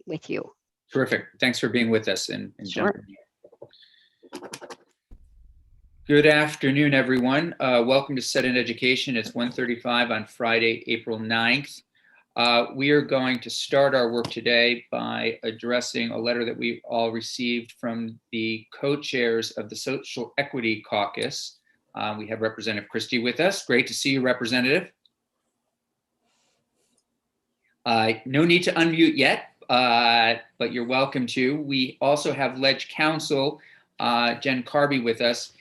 with you. Terrific. Thanks for being with us and Sure. jumping in. Good afternoon, everyone. Welcome to Set in Education. It's 1:35 on Friday, April 9th. We are going to start our work today by addressing a letter that we all received from the co-chairs of the Social Equity Caucus. We have Representative Christie with us. Great to see you, Representative. No need to unmute yet, but you're welcome to. We also have Ledge Counsel, Jen Carby, with us.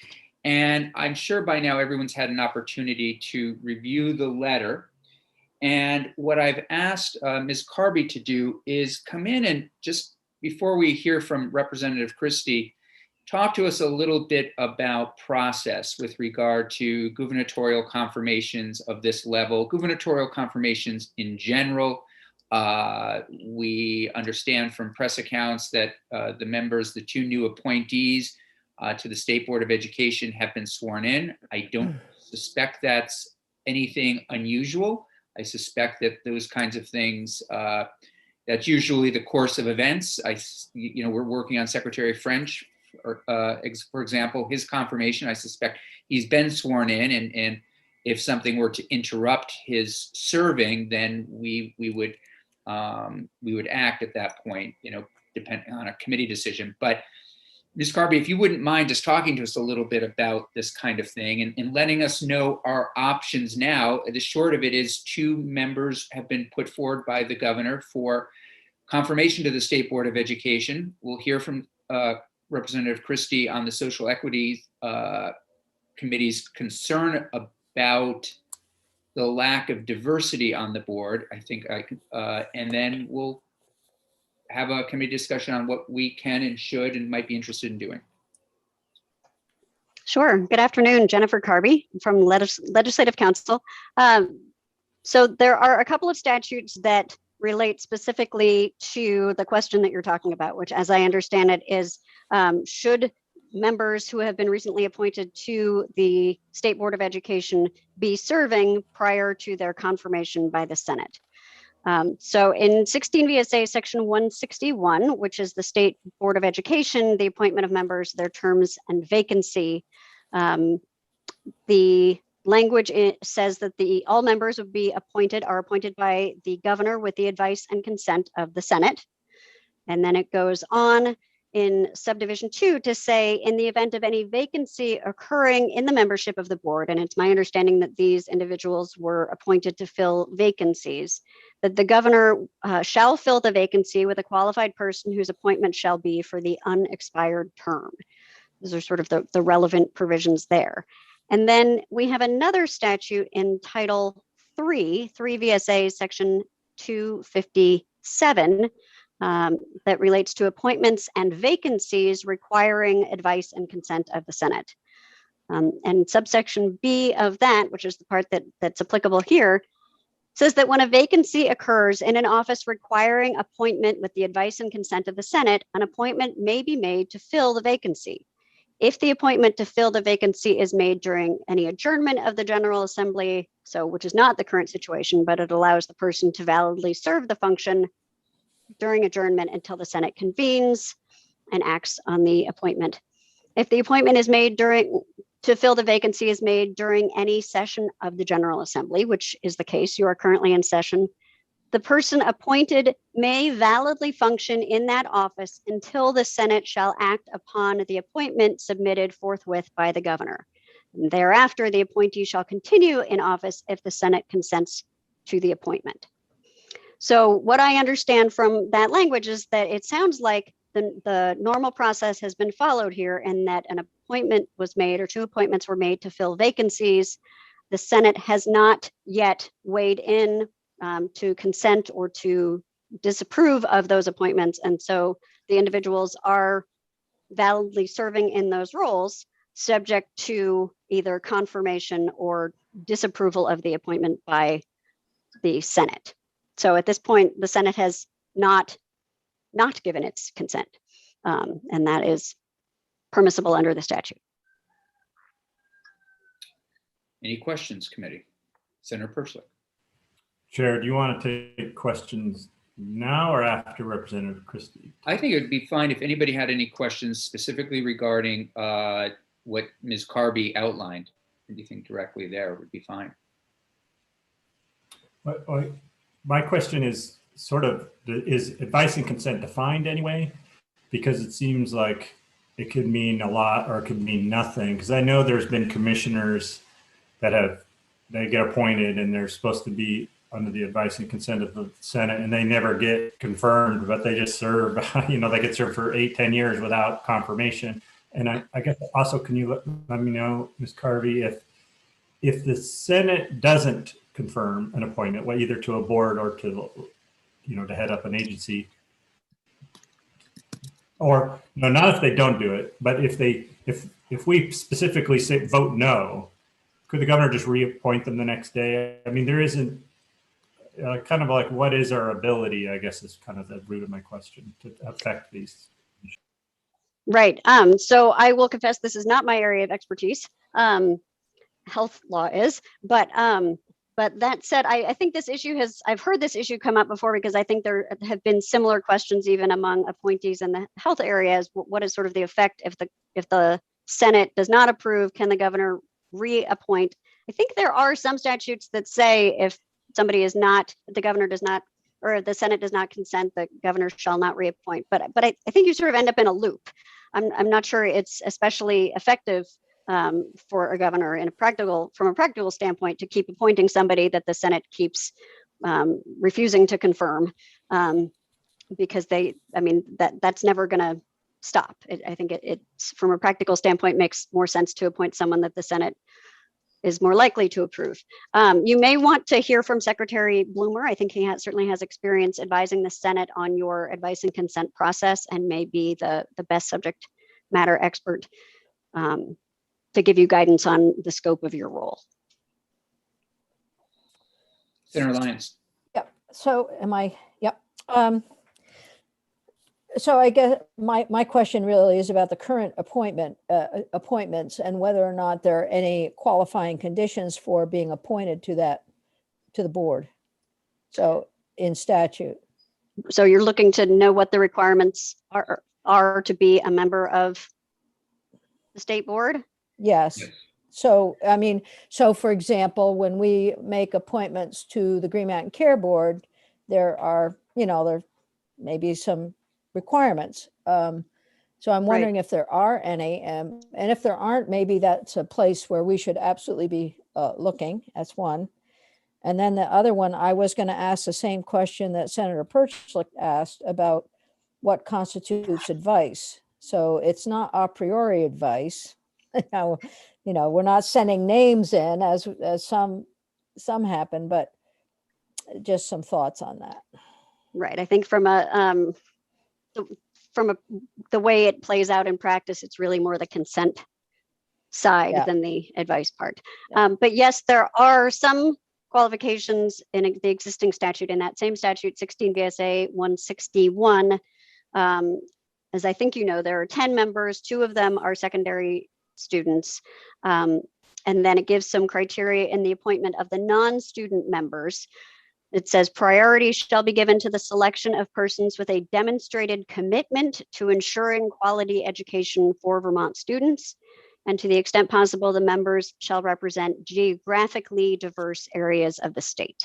And I'm sure by now everyone's had an opportunity to review the letter. And what I've asked Ms. Carby to do is come in and just before we hear from Representative Christie, talk to us a little bit about process with regard to gubernatorial confirmations of this level, gubernatorial confirmations in general. We understand from press accounts that the two new appointees to the State Board of Education have been sworn in. I don't suspect that's anything unusual. I suspect that those kinds of things, that's usually the course of events. We're working on Secretary French, for example, his confirmation. I suspect he's been sworn in, and if something were to interrupt his serving, then we would act at that point, depending on a committee decision. But Ms. Carby, if you wouldn't mind just talking to us a little bit about this kind of thing and letting us know our options now. The short of it is 2 members have been put forward by the governor for confirmation to the State Board of Education. We'll hear from Representative Christie on the Social Equity Committee's concern about the lack of diversity on the board. And then we'll have a committee discussion on what we can and should and might be interested in doing. Sure. Good afternoon, Jennifer Carby from Legislative Council. So there are a couple of statutes that relate specifically to the question that you're talking about, which, as I understand it, is should members who have been recently appointed to the State Board of Education be serving prior to their confirmation by the Senate. So in 16 VSA section 161, which is the State Board of Education, the appointment of members, their terms and vacancy, the language says that all members are appointed by the governor with the advice and consent of the Senate. And then it goes on in subdivision 2 to say, in the event of any vacancy occurring in the membership of the board, and it's my understanding that these individuals were appointed to fill vacancies, that the governor shall fill the vacancy with a qualified person whose appointment shall be for the unexpired term. Those are sort of the relevant provisions there. And then we have another statute in Title 3 VSA section 257, that relates to appointments and vacancies requiring advice and consent of the Senate. And subsection B of that, which is the part that's applicable here, says that when a vacancy occurs in an office requiring appointment with the advice and consent of the Senate, an appointment may be made to fill the vacancy. If the appointment to fill the vacancy is made during any adjournment of the General Assembly, which is not the current situation, but it allows the person to validly serve the function during adjournment until the Senate convenes and acts on the appointment. If the appointment is made to fill the vacancy is made during any session of the General Assembly, which is the case, you are currently in session, the person appointed may validly function in that office until the Senate shall act upon the appointment submitted forthwith by the governor. And thereafter, the appointee shall continue in office if the Senate consents to the appointment. So what I understand from that language is that it sounds like the normal process has been followed here, and that an appointment was made or 2 appointments were made to fill vacancies. The Senate has not yet weighed in to consent or to disapprove of those appointments. And so the individuals are validly serving in those roles, subject to either confirmation or disapproval of the appointment by the Senate. So at this point, the Senate has not given its consent, and that is permissible under the statute. Any questions, committee? Senator Perslick. Chair, do you want to take questions now or after Representative Christie? I think it would be fine if anybody had any questions specifically regarding what Ms. Carby outlined. Anything directly there would be fine. My question is sort of, is advice and consent defined anyway? Because it seems like it could mean a lot or it could mean nothing. Because I know there's been commissioners that they get appointed and they're supposed to be under the advice and consent of the Senate, and they never get confirmed, but they just serve, they could serve for 8-10 years without confirmation. And I guess also, can you let me know, Ms. Carby, if the Senate doesn't confirm an appointment, either to a board or to, to head up an agency, or not if they don't do it, but if we specifically say vote no, could the governor just reappoint them the next day? I mean, there isn't kind of like, what is our ability, I guess, is kind of the root of my question, to affect these. Right. So I will confess this is not my area of expertise. Health law is, but that said, I think this issue I've heard this issue come up before, because I think there have been similar questions even among appointees in the health areas. What is sort of the effect if the Senate does not approve? Can the governor reappoint? I think there are some statutes that say if somebody is not, the governor does not, or the Senate does not consent, the governor shall not reappoint. But I think you sort of end up in a loop. I'm not sure it's especially effective for a governor from a practical standpoint to keep appointing somebody that the Senate keeps refusing to confirm, because that's never going to stop. I think it's from a practical standpoint makes more sense to appoint someone that the Senate is more likely to approve. You may want to hear from Secretary Bloomer. I think he certainly has experience advising the Senate on your advice and consent process, and may be the best subject matter expert to give you guidance on the scope of your role. Senator Lyons. Yep. So yep. So I guess my question really is about the current appointments, and whether or not there are any qualifying conditions for being appointed to the board. So in statute. So you're looking to know what the requirements are to be a member of the state board? Yes. So, so for example, when we make appointments to the Green Mountain Care Board, there are, there may be some requirements. So I'm wondering if there are any, and if there aren't, maybe that's a place where we should absolutely be looking. That's one. And then the other one, I was going to ask the same question that Senator Perchlik asked about what constitutes advice. So it's not a priori advice. We're not sending names in as some happen, but just some thoughts on that. Right. I think from the way it plays out in practice, it's really more the consent side than the advice part. But yes, there are some qualifications in the existing statute, in that same statute, 16 VSA 161. As I think there are 10 members, 2 of them are secondary students. And then it gives some criteria in the appointment of the non-student members. It says priority shall be given to the selection of persons with a demonstrated commitment to ensuring quality education for Vermont students. And to the extent possible, the members shall represent geographically diverse areas of the state.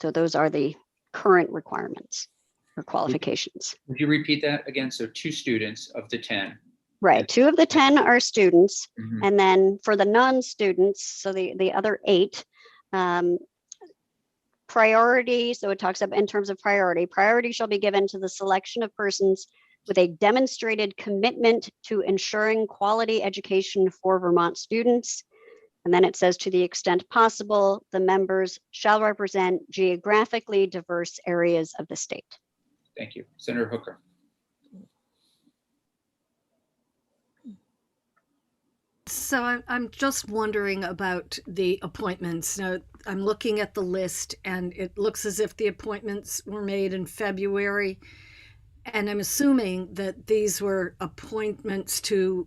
So those are the current requirements or qualifications. Would you repeat that again? So 2 students of the 10. Right. 2 of the 10 are students. Mm-hmm. And then for the non-students, so the other 8, priority, so it talks about in terms of priority shall be given to the selection of persons with a demonstrated commitment to ensuring quality education for Vermont students. And then it says, to the extent possible, the members shall represent geographically diverse areas of the state. Thank you. Senator Hooker. So I'm just wondering about the appointments. Now, I'm looking at the list, and it looks as if the appointments were made in February. And I'm assuming that these were appointments to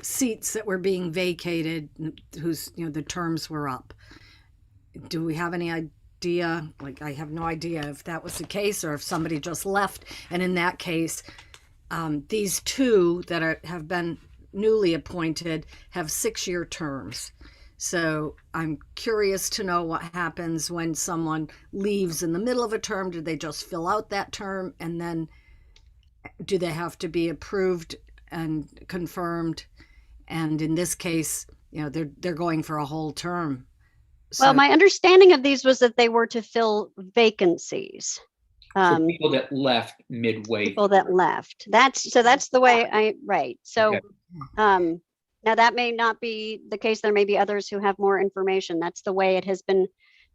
seats that were being vacated, whose the terms were up. do we have any idea? Like, I have no idea if that was the case or if somebody just left. And in that case, these two that have been newly appointed have 6-year terms. So I'm curious to know what happens when someone leaves in the middle of a term. Do they just fill out that term, and then do they have to be approved and confirmed? And in this case, they're going for a whole term. Well, So- my understanding of these was that they were to fill vacancies. For people that left midway. People that left. That's the way right. So, Okay. now that may not be the case. There may be others who have more information. That's the way it has been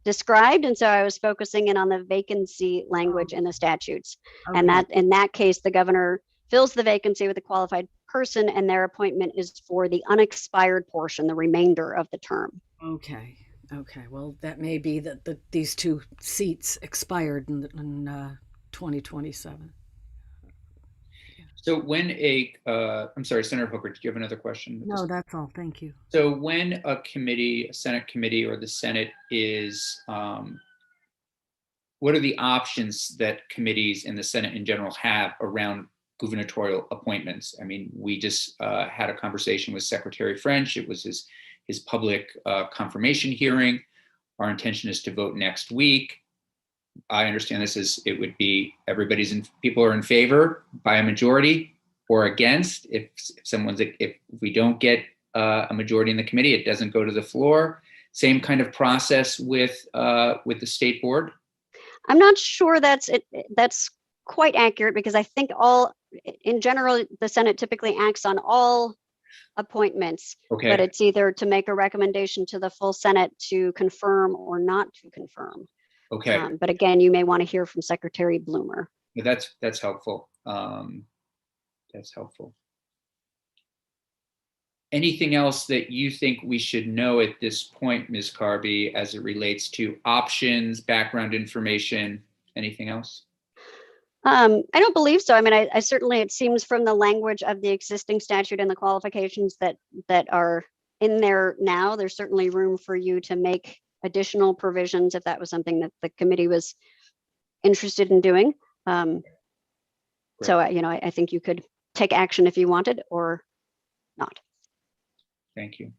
described. And so I was focusing in on the vacancy language in the statutes. And Okay. that in that case, the governor fills the vacancy with a qualified person, and their appointment is for the unexpired portion, the remainder of the term. Okay. Well, that may be that these two seats expired in 2027. So when I'm sorry, Senator Hooker, did you have another question? No, that's all. Thank you. So when a committee, a Senate committee or the Senate is, what are the options that committees in the Senate in general have around gubernatorial appointments? I mean, we just had a conversation with Secretary French. It was his public confirmation hearing. Our intention is to vote next week. I understand this as it would be people are in favor by a majority or against. If we don't get a majority in the committee, it doesn't go to the floor. Same kind of process with the state board. I'm not sure that's quite accurate, because I think in general, the Senate typically acts on all appointments, Okay. but it's either to make a recommendation to the full Senate to confirm or not to confirm. Okay. But again, you may want to hear from Secretary Bloomer. Yeah, that's helpful. That's helpful. Anything else that you think we should know at this point, Ms. Carby, as it relates to options, background information, anything else? I don't believe so. I mean, I certainly, it seems from the language of the existing statute and the qualifications that are in there now, there's certainly room for you to make additional provisions if that was something that the committee was interested in doing. So, I think you could take action if you wanted or not. Thank you.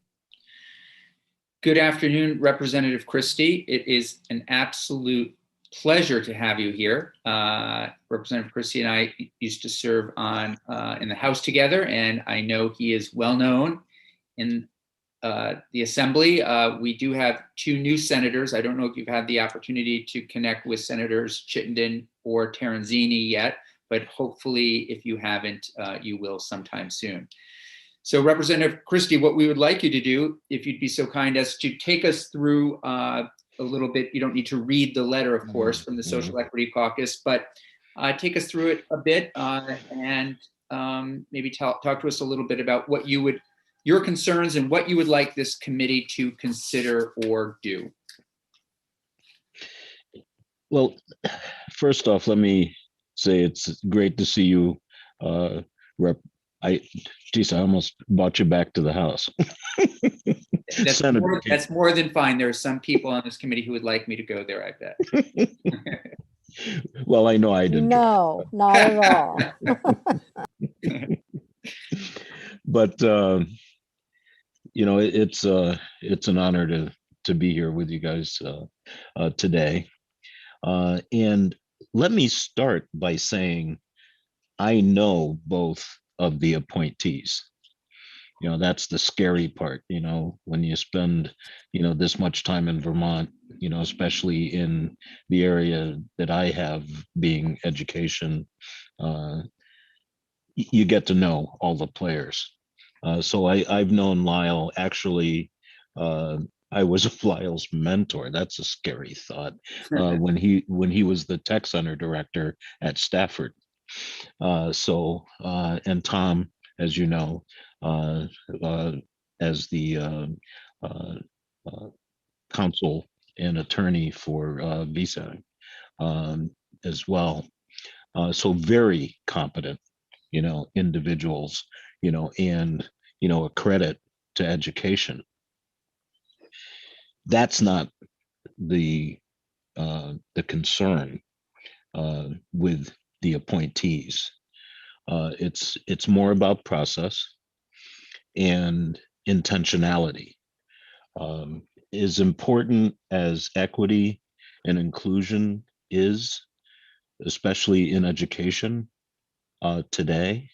Good afternoon, Representative Christie. It is an absolute pleasure to have you here. Representative Christie and I used to serve in the House together, and I know he is well known in the Assembly. We do have two new senators. I don't know if you've had the opportunity to connect with Senators Chittenden or Terenzini yet, but hopefully if you haven't, you will sometime soon. So Representative Christie, what we would like you to do, if you'd be so kind as to take us through a little bit. You don't need to read the letter, of course, from the Social Equity Caucus, but take us through it a bit and maybe talk to us a little bit about your concerns and what you would like this committee to consider or do. Well, first off, let me say it's great to see you, Geez, I almost brought you back to the House. That's more than fine. There are some people on this committee who would like me to go there, I bet. Well, I know I didn't. No, not at all. But it's an honor to be here with you guys today. And let me start by saying I know both of the appointees. That's the scary part, when you spend, this much time in Vermont, especially in the area that I have, being education, you get to know all the players. So I've known Lyle, actually, I was Lyle's mentor. That's a scary thought. When he was the tech center director at Stafford. And Tom, as you know, as the counsel and attorney for VSAG as well. So very competent, individuals, and, a credit to education. That's not the concern with the appointees. It's more about process and intentionality. As important as equity and inclusion is, especially in education today,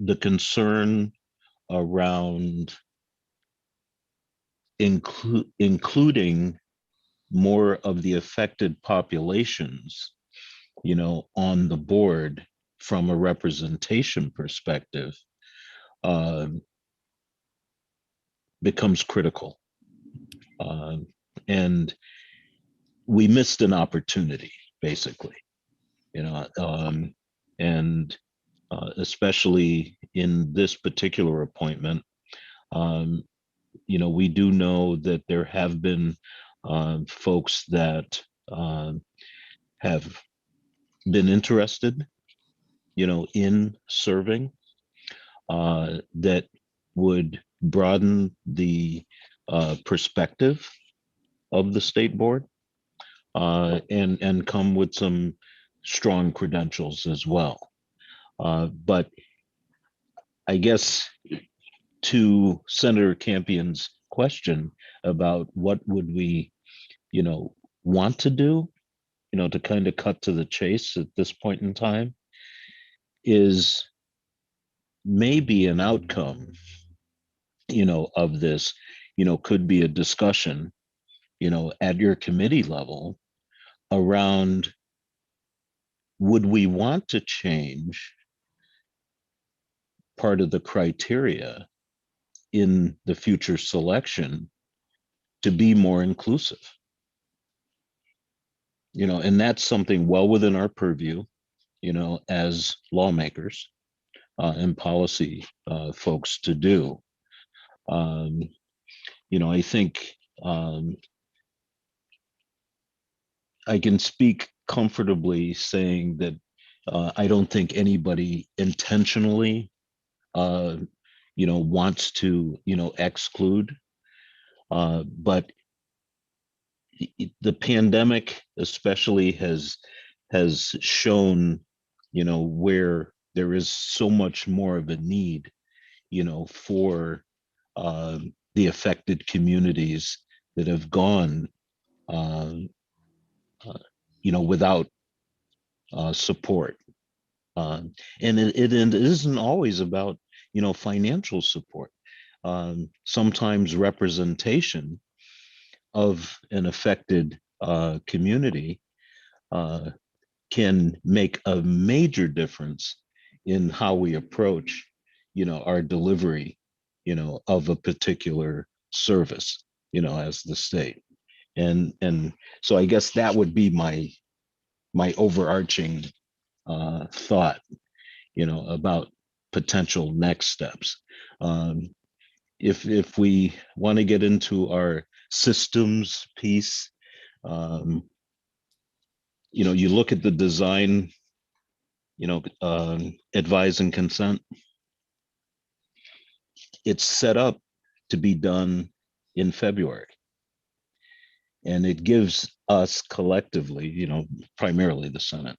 the concern around including more of the affected populations, on the board from a representation perspective, becomes critical. And we missed an opportunity, basically, and especially in this particular appointment, we do know that there have been folks that have been interested, in serving, that would broaden the perspective of the state board, and come with some strong credentials as well. But I guess to Senator Campion's question about what would we, want to do, to kind of cut to the chase at this point in time, is maybe an outcome, of this, could be a discussion, at your committee level around, would we want to change part of the criteria in the future selection to be more inclusive? And that's something well within our purview, as lawmakers and policy folks to do. I think I can speak comfortably saying that I don't think anybody intentionally, wants to, exclude. But the pandemic especially has shown, where there is so much more of a need, for the affected communities that have gone, without support. And it isn't always about, financial support. Sometimes representation of an affected community can make a major difference in how we approach, our delivery, of a particular service, as the state. And so I guess that would be my overarching thought, about potential next steps. If we want to get into our systems piece, you look at the design, advise and consent. It's set up to be done in February. And it gives us collectively, primarily the Senate,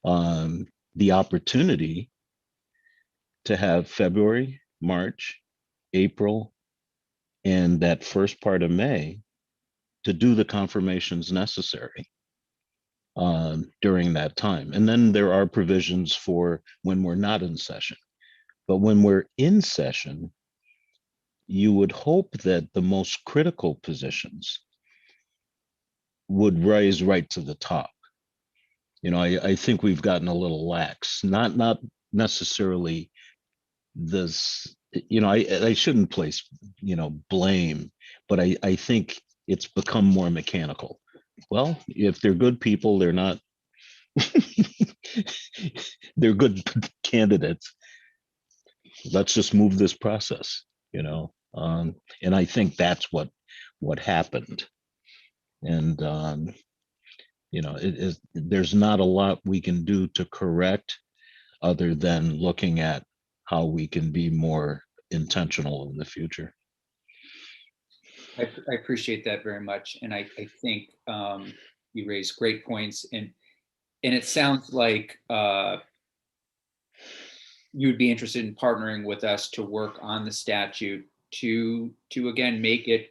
the opportunity to have February, March, April, and that first part of May to do the confirmations necessary during that time. And then there are provisions for when we're not in session. But when we're in session, you would hope that the most critical positions would rise right to the top. I think we've gotten a little lax, not necessarily this, I shouldn't place, blame, but I think it's become more mechanical. Well, if they're good people, they're not, they're good candidates. Let's just move this process, and I think that's what happened. And, there's not a lot we can do to correct other than looking at how we can be more intentional in the future. I appreciate that very much. And I think you raised great points. And it sounds like you would be interested in partnering with us to work on the statute to again, make it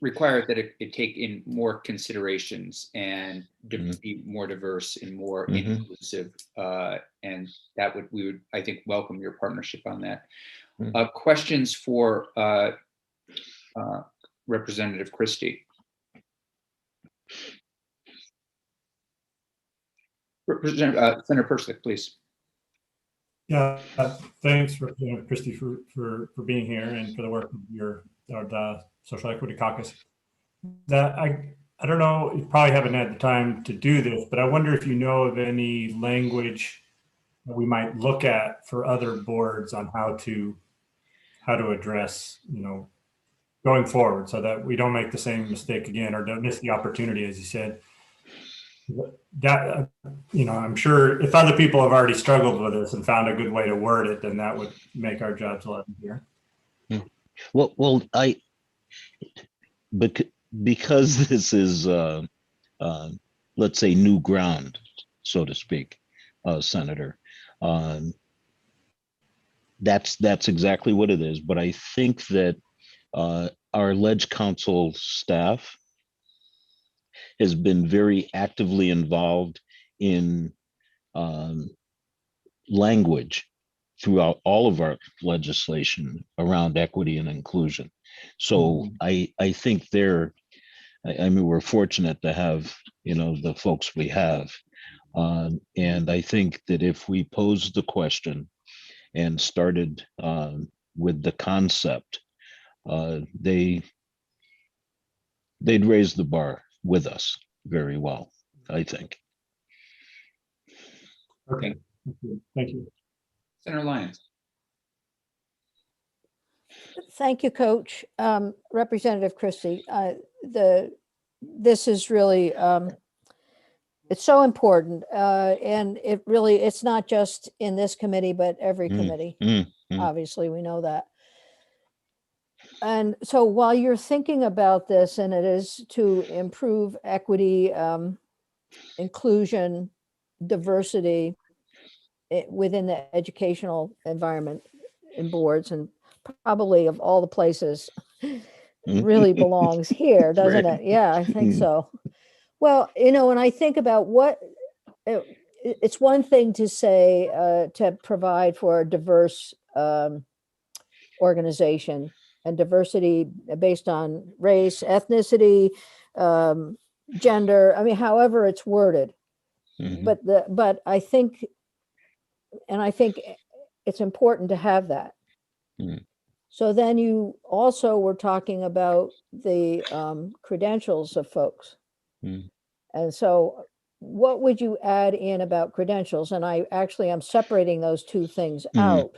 require that it take in more considerations and be more diverse and more inclusive. And we would, I think, welcome your partnership on that. Questions for Representative Christie? Senator Persick, please. Yeah, thanks, Representative Christie, for being here and for the work of the Social Equity Caucus. I don't know, you probably haven't had the time to do this, but I wonder if you know of any language that we might look at for other boards on how to address, going forward, so that we don't make the same mistake again or don't miss the opportunity, as you said. That, I'm sure if other people have already struggled with this and found a good way to word it, then that would make our jobs a lot easier. Well, because this is, let's say, new ground, so to speak, Senator. That's exactly what it is. But I think that our Ledge Council staff has been very actively involved in language throughout all of our legislation around equity and inclusion. So I think we're fortunate to have, the folks we have. And I think that if we posed the question and started with the concept, they'd raise the bar with us very well, I think. Okay, thank you. Senator Lyons. Thank you, Coach. Representative Christie, this is really, it's so important. And it's not just in this committee, but every committee. Obviously, we know that. And so while you're thinking about this, and it is to improve equity, inclusion, diversity within the educational environment and boards, and probably of all the places, really belongs here, doesn't it? Yeah, I think so. Well, when I think about it's one thing to say, to provide for a diverse organization and diversity based on race, ethnicity, gender, however it's worded. But I think it's important to have that. So then you also were talking about the credentials of folks. And so what would you add in about credentials? And I'm separating those two things out.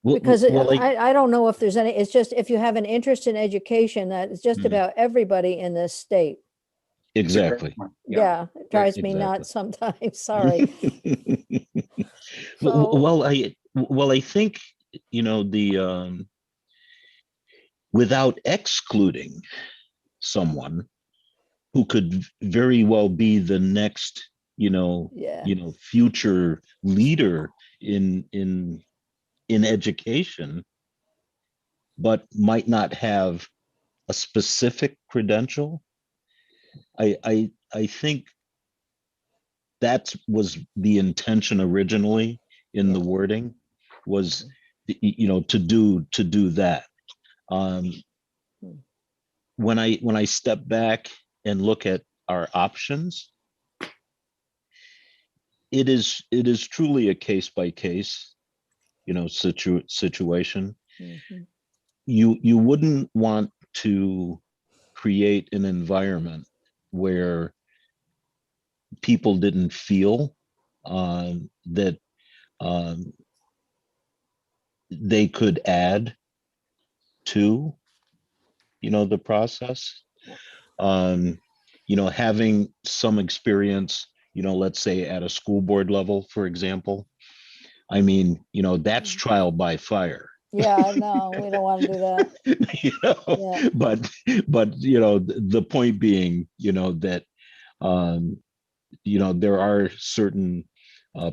Because I don't know if there's any, it's just, if you have an interest in education, that is just about everybody in this state. Exactly. Yeah, it drives me nuts sometimes, sorry. Well, I think, without excluding someone who could very well be the next, future leader in education, but might not have a specific credential. I think that was the intention originally in the wording, was to do that. When I step back and look at our options, it is truly a case by case situation. You wouldn't want to create an environment where people didn't feel that they could add to the process. Having some experience, let's say at a school board level, for example. That's trial by fire. Yeah, no, we don't want to do that. You know, Yeah. but the point being, that um, there are certain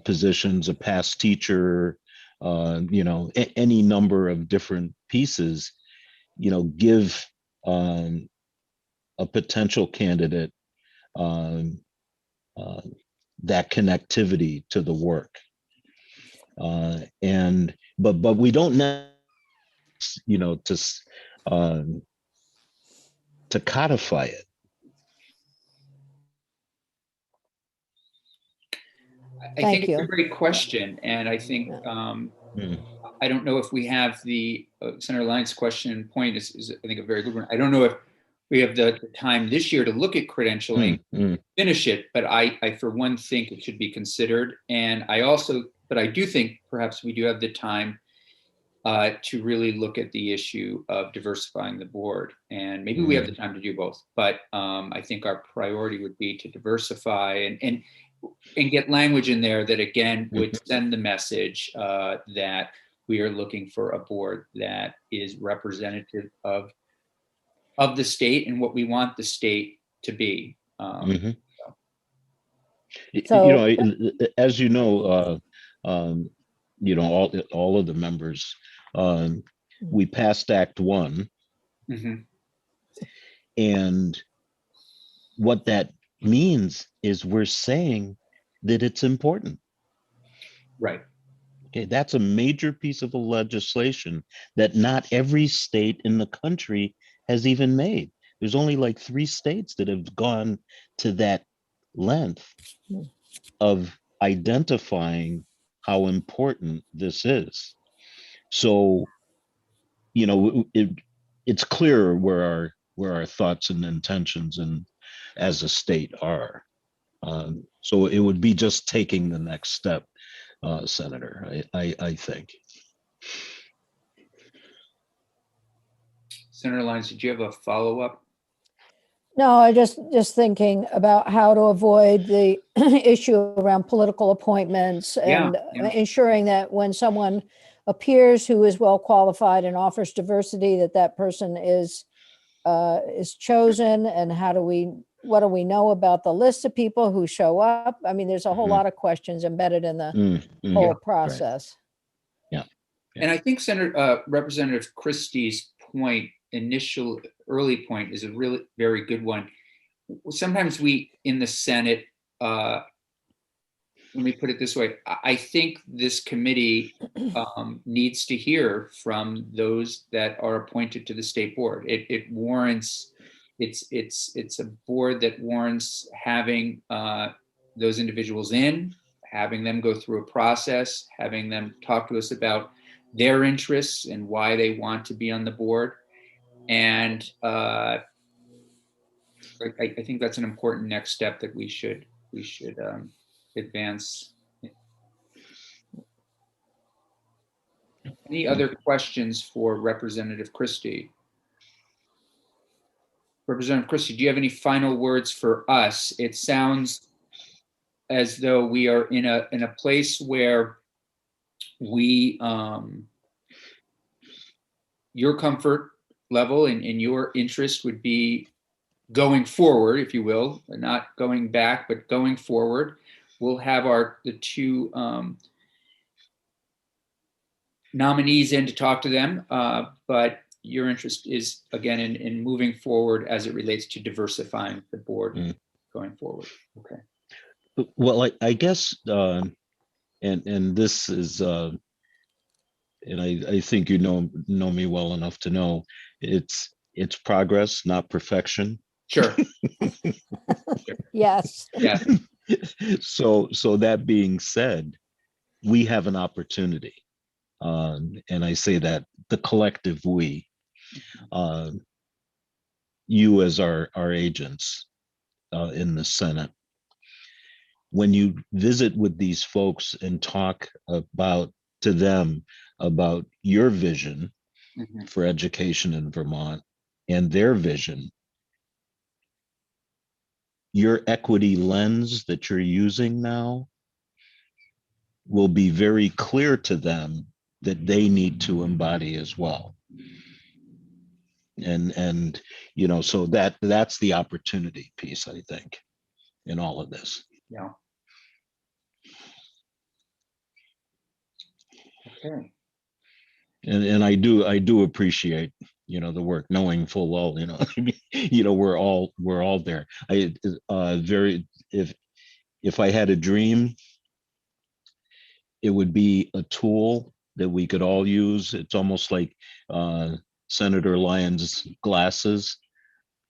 positions, a past teacher, any number of different pieces, give a potential candidate um, uh, that connectivity to the work. And but we don't know, um, to codify it. I Thank think it's a you. great question, and I think Mm. I don't know if we have the Senator Lyons' question point is I think a very good one. I don't know if we have the time this year to look at credentialing, finish it, but I for one think it should be considered, and but I do think perhaps we do have the time to really look at the issue of diversifying the board, and maybe we have the time to do both. But I think our priority would be to diversify and get language in there that again would send the message that we are looking for a board that is representative of the state and what we want the state to be. Mhm. So, As all of the members, we passed Act One, Mhm. and what that means is we're saying that it's important. Right. Okay, that's a major piece of legislation that not every state in the country has even made. There's only like 3 states that have gone to that length of identifying how important this is. So, it's clear where our thoughts and intentions and as a state are. So it would be just taking the next step, Senator. I think. Senator Lyons, did you have a follow-up? no, I just thinking about how to avoid the issue around political appointments and Yeah. ensuring that when someone appears who is well qualified and offers diversity, that person is chosen. And what do we know about the list of people who show up? I mean, there's a whole lot of questions embedded in the whole Right. process. Yeah. And I think Representative Christie's early point is a really very good one. Sometimes we in the Senate, let me put it this way, I think this committee needs to hear from those that are appointed to the state board. It warrants, it's a board that warrants having those individuals in, having them go through a process, having them talk to us about their interests and why they want to be on the board. And I think that's an important next step that we should advance. Any other questions for Representative Christie? Representative Christie, do you have any final words for us? It sounds as though we are in a place where we your comfort level and your interest would be going forward, if you will, not going back, but going forward. We'll have the 2 nominees in to talk to them, but your interest is again in moving forward as it relates to diversifying the board going forward. Okay. Well, I guess, and this is, and I think know me well enough to know it's progress, not perfection. Sure. Yes. Yeah. So that being said, we have an opportunity, and I say that the collective we, you as our agents in the Senate, when you visit with these folks and talk to them about your vision for education in Vermont and their vision, your equity lens that you're using now will be very clear to them that they need to embody as well. And you know, so that's the opportunity piece, I think, in all of this. Yeah. Okay. And I do appreciate, you know, the work, knowing full well, you know, you know, we're all there. Very, if I had a dream, it would be a tool that we could all use. It's almost like Senator Lyons' glasses,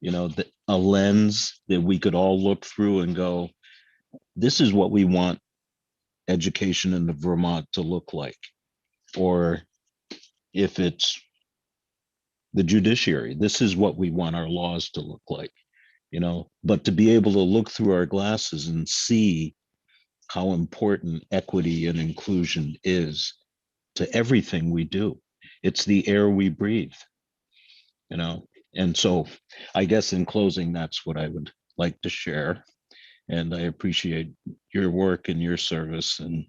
you know, a lens that we could all look through and go, this is what we want education in Vermont to look like. Or if it's the judiciary, this is what we want our laws to look like, you know. But to be able to look through our glasses and see how important equity and inclusion is to everything we do. It's the air we breathe, you know. And so I guess in closing, that's what I would like to share. And I appreciate your work and your service. And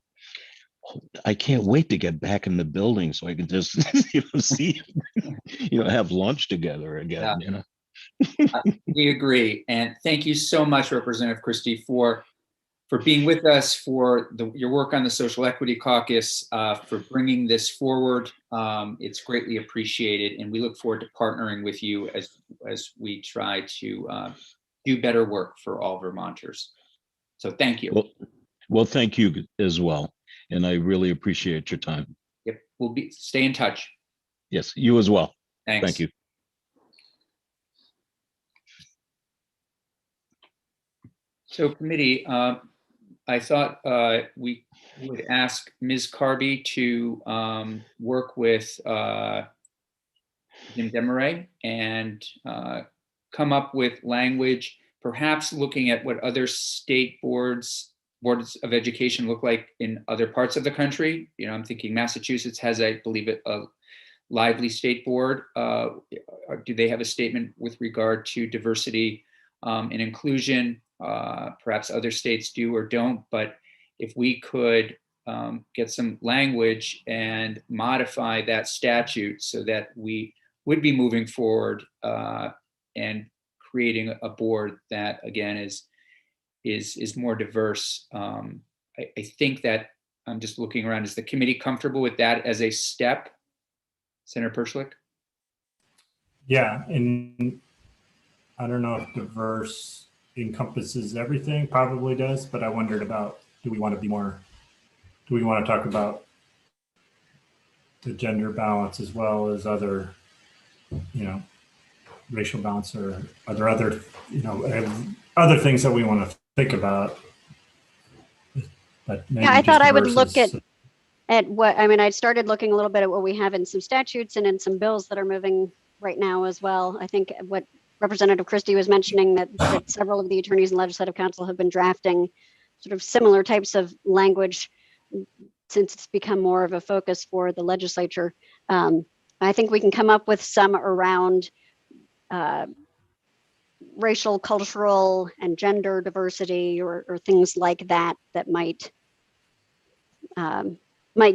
I can't wait to get back in the building so I can just, you know, see, you know, have lunch together again, Yeah. you know. We agree. And thank you so much, Representative Christie, for being with us, for your work on the Social Equity Caucus, for bringing this forward. It's greatly appreciated, and we look forward to partnering with you as we try to do better work for all Vermonters. So thank you. Well, thank you as well. And I really appreciate your time. Yep, we'll stay in touch. Yes, you as well. Thanks. Thank you. So committee, I thought we would ask Ms. Carby to work with Jim Demaray and come up with language, perhaps looking at what other state boards of education look like in other parts of the country. You know, I'm thinking Massachusetts has, I believe, a lively state board. Do they have a statement with regard to diversity and inclusion? Perhaps other states do or don't, but if we could get some language and modify that statute so that we would be moving forward and creating a board that, again, is more diverse. I think that I'm just looking around. Is the committee comfortable with that as a step, Senator Perschlick? Yeah, and I don't know if diverse encompasses everything, probably does, but I wondered about, do we want to talk about the gender balance as well as other, you know, racial balance, or are there other, you know, other things that we want to think about? But Yeah, I thought I would look at what, I mean, I started looking a little bit at what we have in some statutes and in some bills that are moving right now as well. I think what Representative Christie was mentioning, that several of the attorneys and legislative council have been drafting sort of similar types of language since it's become more of a focus for the legislature. I think we can come up with some around racial, cultural, and gender diversity, or things like that, that might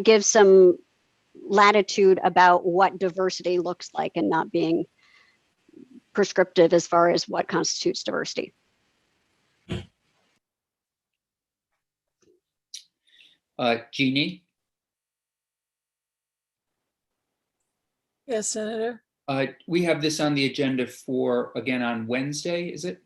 give some latitude about what diversity looks like and not being prescriptive as far as what constitutes diversity. Jeannie? Yes, Senator. We have this on the agenda for, again, on Wednesday, is it?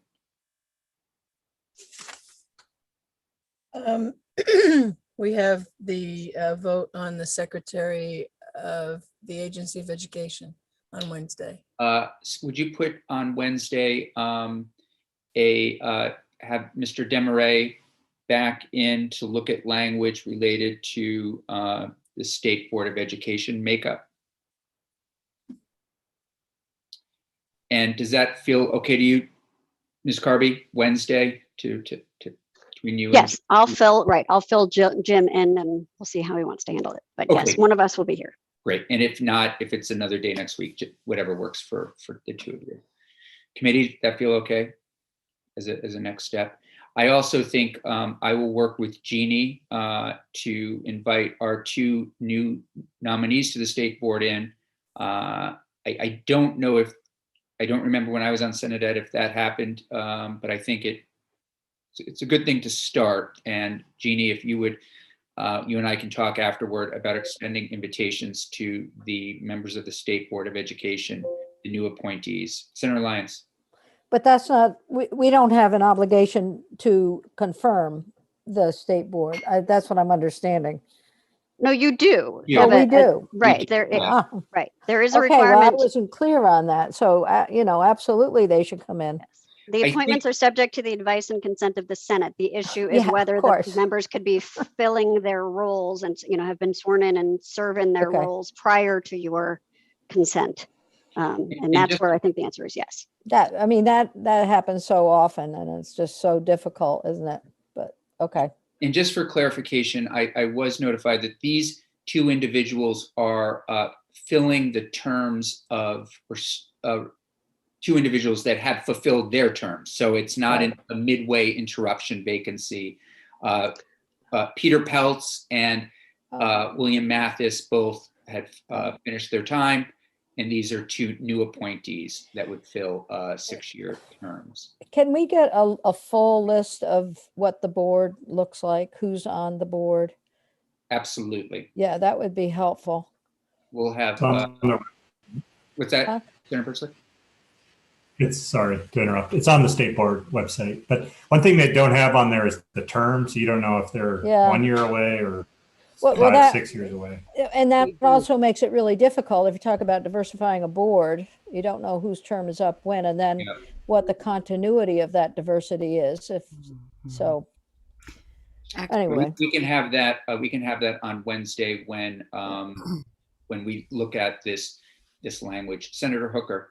We have the vote on the Secretary of the Agency of Education on Wednesday. Would you put on Wednesday have Mr. Demaray back in to look at language related to the State Board of Education makeup? And does that feel okay to you, Ms. Carby, Wednesday to between you? Yes, I'll fill Jim in, and we'll see how he wants to handle it. But Okay. Yes, one of us will be here. Great. And if not, if it's another day next week, whatever works for the two of you. Committee, that feel okay as a next step? I also think I will work with Jeannie to invite our 2 new nominees to the state board in. I don't know if, I don't remember when I was on Senate Ed if that happened, but I think it's a good thing to start. And Jeannie, if you would, you and I can talk afterward about extending invitations to the members of the State Board of Education, the new appointees. Senator Lyons. But that's not, we don't have an obligation to confirm the state board. That's what I'm understanding. No, you do. Yeah. Oh, have we do. Right, there, Ah, right. There is a okay, well, I requirement. wasn't clear on that. So, absolutely, they should come in. Yes. The I appointments are subject to the advice and consent of the Senate. The issue is Yeah, of whether the course. members could be filling their roles and, have been sworn in and serve in their Okay. roles prior to your consent. And And that's just- where I think the answer is yes. That happens so often and it's just so difficult, isn't it? But, okay. And just for clarification, I was notified that these 2 individuals are filling the terms of 2 individuals that have fulfilled their terms. So it's not a midway interruption vacancy. Peter Peltz and William Mathis both had finished their time. And these are 2 new appointees that would fill 6-year terms. Can we get a full list of what the board looks like? Who's on the board? Absolutely. Yeah, that would be helpful. We'll have, It's on the- what's that, Huh? Senator Persley? sorry to interrupt. It's on the state board website. But one thing they don't have on there is the term. So you don't know if they're Yeah. 1 year away or Well, 5, that- 6 years away. And that also makes it really difficult if you talk about diversifying a board. You don't know whose term is up when, and then Yeah. what the continuity of that diversity is. If so, anyway, We can have that. We can have that on Wednesday when we look at this language. Senator Hooker.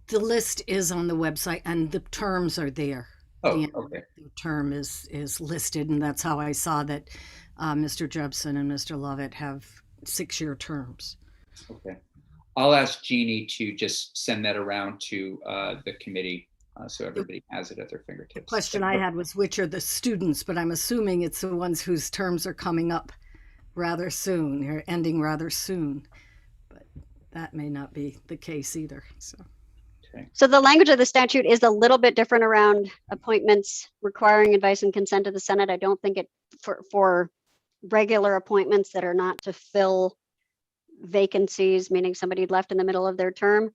The list is on the website and the terms are there. Oh, The okay. term is listed, and that's how I saw that Mr. Jepson and Mr. Lovett have 6-year terms. Okay. I'll ask Jeannie to just send that around to the committee so everybody has it at their fingertips. The question I had was which are the students, but I'm assuming it's the ones whose terms are coming up rather soon, or ending rather soon. But that may not be the case either. So the language of the statute is a little bit different around appointments requiring advice and consent of the Senate. I don't think it for regular appointments that are not to fill vacancies, meaning somebody left in the middle of their term.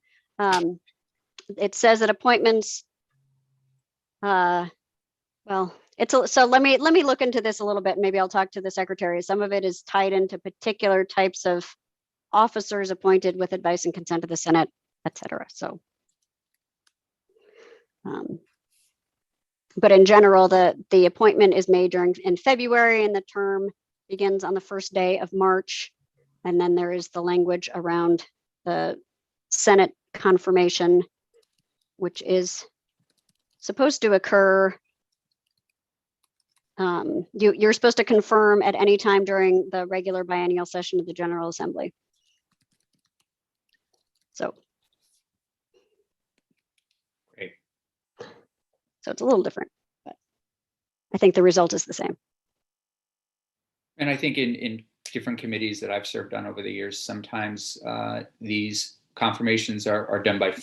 It says that appointments, so let me look into this a little bit. Maybe I'll talk to the secretary. Some of it is tied into particular types of officers appointed with advice and consent of the Senate, et cetera. So. But in general, the appointment is made in February and the term begins on the first day of March. And then there is the language around the Senate confirmation, which is supposed to occur. You're supposed to confirm at any time during the regular biennial session of the General Assembly. So. Great. So it's a little different, but I think the result is the same. And I think in different committees that I've served on over the years, sometimes these confirmations are done by,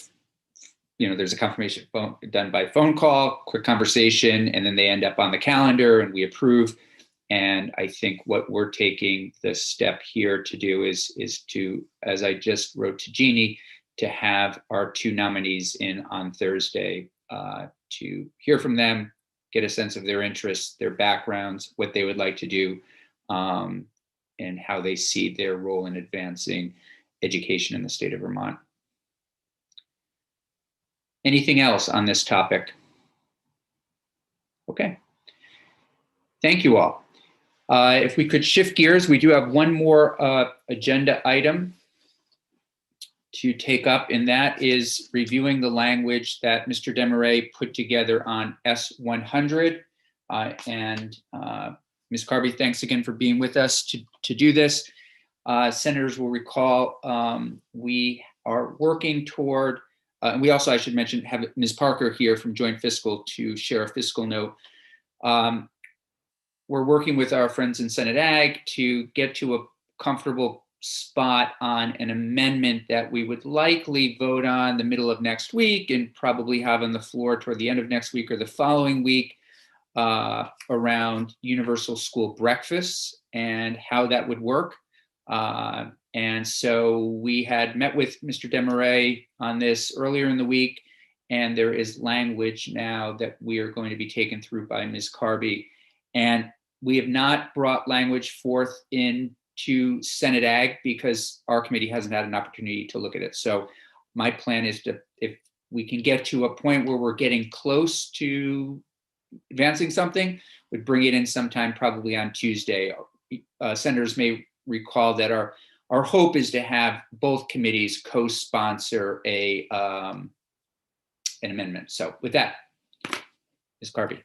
there's a confirmation done by phone call, quick conversation, and then they end up on the calendar and we approve. And I think what we're taking the step here to do is to, as I just wrote to Jeannie, to have our 2 nominees in on Thursday to hear from them, get a sense of their interests, their backgrounds, what they would like to do, and how they see their role in advancing education in the state of Vermont. Anything else on this topic? Okay. Thank you all. If we could shift gears, we do have one more agenda item to take up, and that is reviewing the language that Mr. Desmarais put together on S100. Ms. Carby, thanks again for being with us to do this. Senators will recall we are working toward, and we also, I should mention, have Ms. Parker here from Joint Fiscal to share a fiscal note. we're working with our friends in Senate Ag to get to a comfortable spot on an amendment that we would likely vote on the middle of next week and probably have on the floor toward the end of next week or the following week around universal school breakfasts and how that would work. And so we had met with Mr. Desmarais on this earlier in the week, and there is language now that we are going to be taken through by Ms. Carby. And we have not brought language forth into Senate Ag because our committee hasn't had an opportunity to look at it. So my plan is to, if we can get to a point where we're getting close to advancing something, would bring it in sometime probably on Tuesday. Senators may recall that our hope is to have both committees co-sponsor an amendment. So with that, Ms. Carby.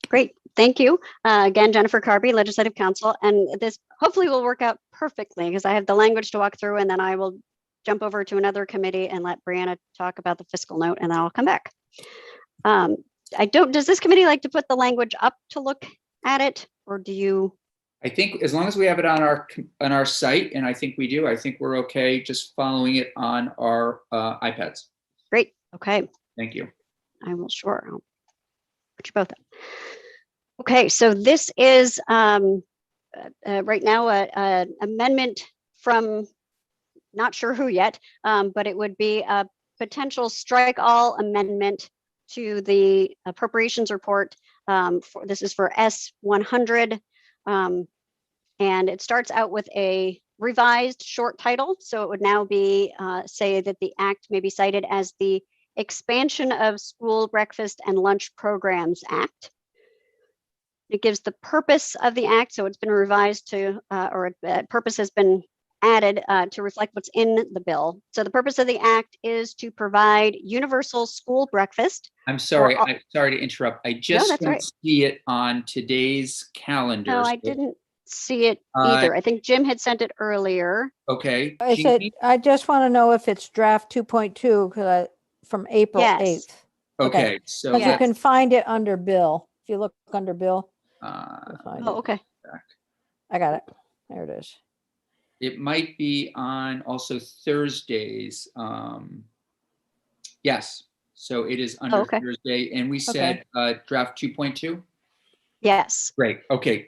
Great, thank you. Again, Jennifer Carby, Legislative Counsel, and this hopefully will work out perfectly because I have the language to walk through, and then I will jump over to another committee and let Brianna talk about the fiscal note, and then I'll come back. Does this committee like to put the language up to look at it, or do you? I think as long as we have it on our site, and I think we do, I think we're okay just following it on our iPads. Great, okay. Thank you. I will, sure. I'll put you both up. Okay, so this is right now an amendment from not sure who yet, but it would be a potential strike all amendment to the appropriations report. This is for S100, and it starts out with a revised short title. So it would now be say that the act may be cited as the Expansion of School Breakfast and Lunch Programs Act. It gives the purpose of the act, so it's been revised to, purpose has been added to reflect what's in the bill. So the purpose of the act is to provide universal school breakfast. I'm sorry, I'm sorry to interrupt. I just that's don't right. see it on today's calendar. No, I didn't see it either. I think Jim had sent it earlier. Okay. I said, Jeannie? I just want to know if it's draft 2.2 from April Yes. 8th. Okay, so Because you Yes. can find it under Bill. If you look under Bill, you'll find Oh, it. okay. I got it. There it is. it might be on also Thursdays. Yes, so it is under okay. Thursday, and we said draft 2.2. Yes. Great. Okay.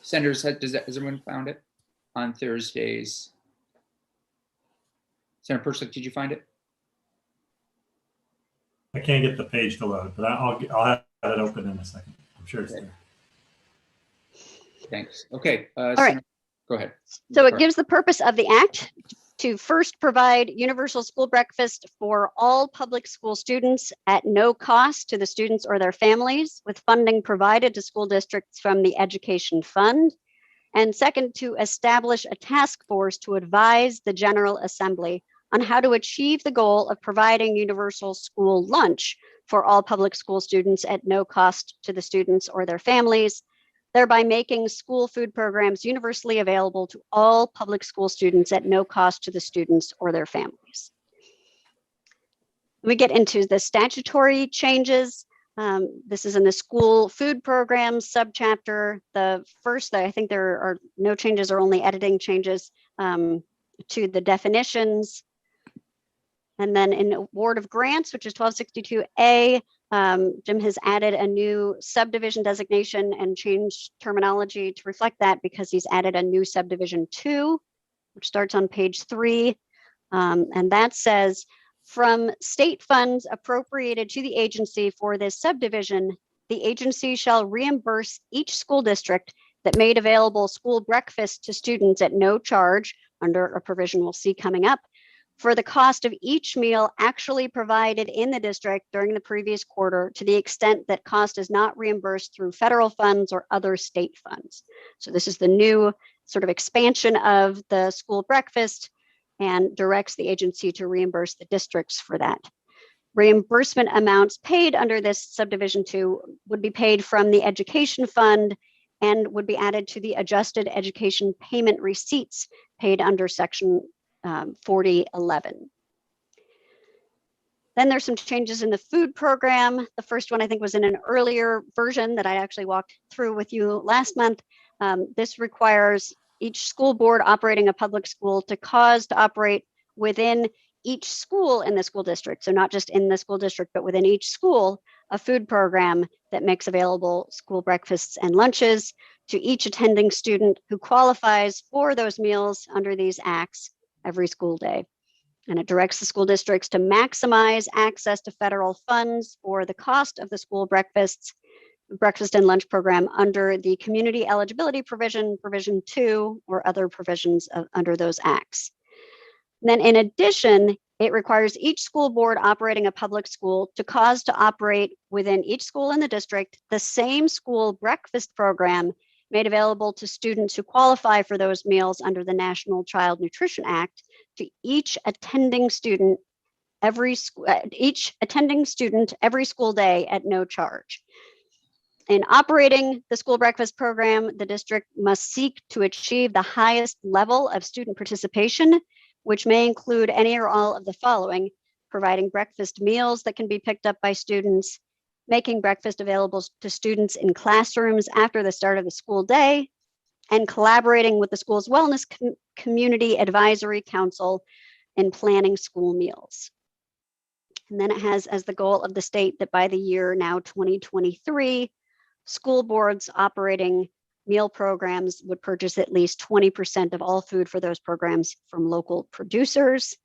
Senators, has everyone found it on Thursdays? Senator Persick, did you find it? I can't get the page to load, but I'll have it open in a second. I'm sure it's there. Thanks. Okay. right. Senator, go ahead. So it gives the purpose of the act to first provide universal school breakfast for all public school students at no cost to the students or their families, with funding provided to school districts from the Education Fund. And second, to establish a task force to advise the General Assembly on how to achieve the goal of providing universal school lunch for all public school students at no cost to the students or their families, thereby making school food programs universally available to all public school students at no cost to the students or their families. We get into the statutory changes. This is in the school food programs subchapter. The first, I think there are no changes or only editing changes to the definitions. And then in award of grants, which is 1262A, Jim has added a new subdivision designation and changed terminology to reflect that because he's added a new subdivision 2, which starts on page 3. And that says, from state funds appropriated to the agency for this subdivision, the agency shall reimburse each school district that made available school breakfast to students at no charge, under a provision we'll see coming up, for the cost of each meal actually provided in the district during the previous quarter, to the extent that cost is not reimbursed through federal funds or other state funds. So this is the new sort of expansion of the school breakfast and directs the agency to reimburse the districts for that. Reimbursement amounts paid under this subdivision 2 would be paid from the education fund and would be added to the adjusted education payment receipts paid under section 4011. Then there's some changes in the food program. The first one I think was in an earlier version that I actually walked through with you last month. This requires each school board operating a public school to cause to operate within each school in the school district. So not just in the school district, but within each school, a food program that makes available school breakfasts and lunches to each attending student who qualifies for those meals under these acts every school day. And it directs the school districts to maximize access to federal funds for the cost of the school breakfast and lunch program under the community eligibility provision, provision 2, or other provisions under those acts. And then in addition, it requires each school board operating a public school to cause to operate within each school in the district the same school breakfast program made available to students who qualify for those meals under the National Child Nutrition Act to each attending student every school day at no charge. In operating the school breakfast program, the district must seek to achieve the highest level of student participation, which may include any or all of the following: providing breakfast meals that can be picked up by students, making breakfast available to students in classrooms after the start of the school day, and collaborating with the school's wellness community advisory council in planning school meals. And then it has as the goal of the state that by the year now 2023, school boards operating meal programs would purchase at least 20% of all food for those programs from local producers.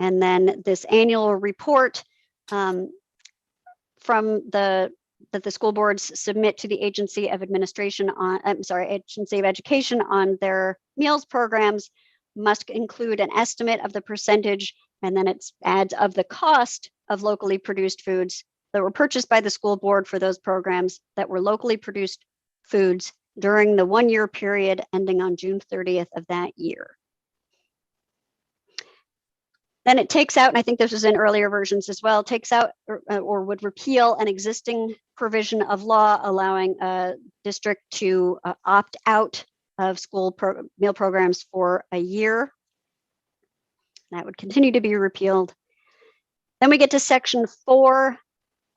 And then this annual report that the school boards submit to the Agency of Education on their meals programs must include an estimate of the percentage, and then it adds of the cost of locally produced foods that were purchased by the school board for those programs that were locally produced foods during the 1-year period ending on June 30th of that year. Then it takes out, and I think this was in earlier versions as well, takes out or would repeal an existing provision of law allowing a district to opt out of school meal programs for a year. That would continue to be repealed. Then we get to section 4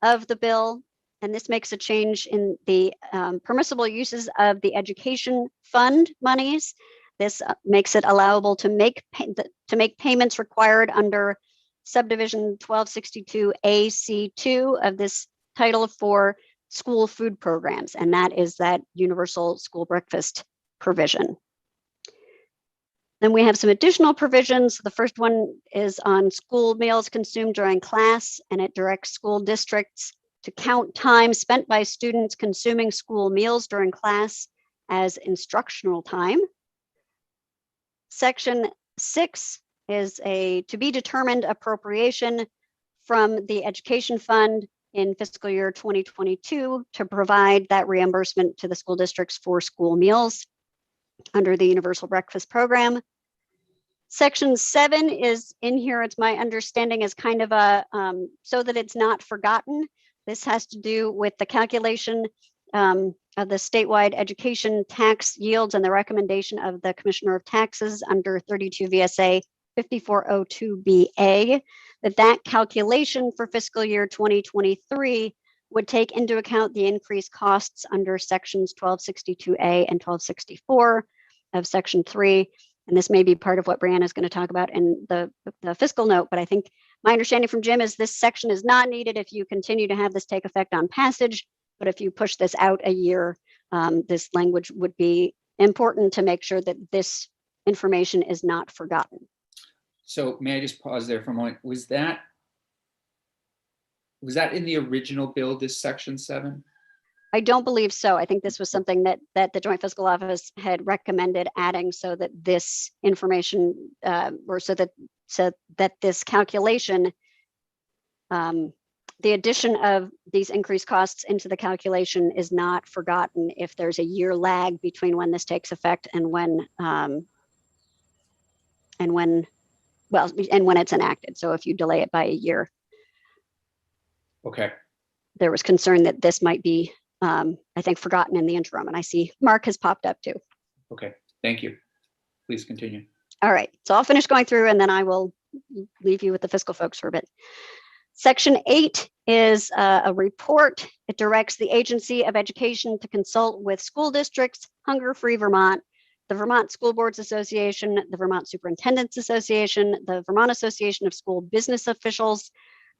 of the bill, and this makes a change in the permissible uses of the education fund monies. This makes it allowable to make payments required under subdivision 1262AC2 of this title for school food programs, and that is that universal school breakfast provision. Then we have some additional provisions. The first one is on school meals consumed during class, and it directs school districts to count time spent by students consuming school meals during class as instructional time. Section 6 is a to be determined appropriation from the education fund in fiscal year 2022 to provide that reimbursement to the school districts for school meals under the universal breakfast program. Section 7 is in here, it's my understanding, is kind of a so that it's not forgotten. This has to do with the calculation of the statewide education tax yields and the recommendation of the Commissioner of Taxes under 32 VSA 5402BA, that calculation for fiscal year 2023 would take into account the increased costs under sections 1262A and 1264 of section 3. And this may be part of what Brianna is going to talk about in the fiscal note, but I think my understanding from Jim is this section is not needed if you continue to have this take effect on passage, but if you push this out a year, this language would be important to make sure that this information is not forgotten. So may I just pause there for a moment? Was that in the original bill, this section 7? I don't believe so. I think this was something that the Joint Fiscal Office had recommended adding so that this information or so that this calculation, the addition of these increased costs into the calculation is not forgotten if there's a year lag between when this takes effect and when it's enacted. So if you delay it by a year. Okay. There was concern that this might be, I think, forgotten in the interim. And I see Mark has popped up too. Okay, thank you. Please continue. All right, so I'll finish going through and then I will leave you with the fiscal folks for a bit. Section 8 is a report. It directs the Agency of Education to consult with school districts, Hunger Free Vermont, the Vermont School Boards Association, the Vermont Superintendents Association, the Vermont Association of School Business Officials,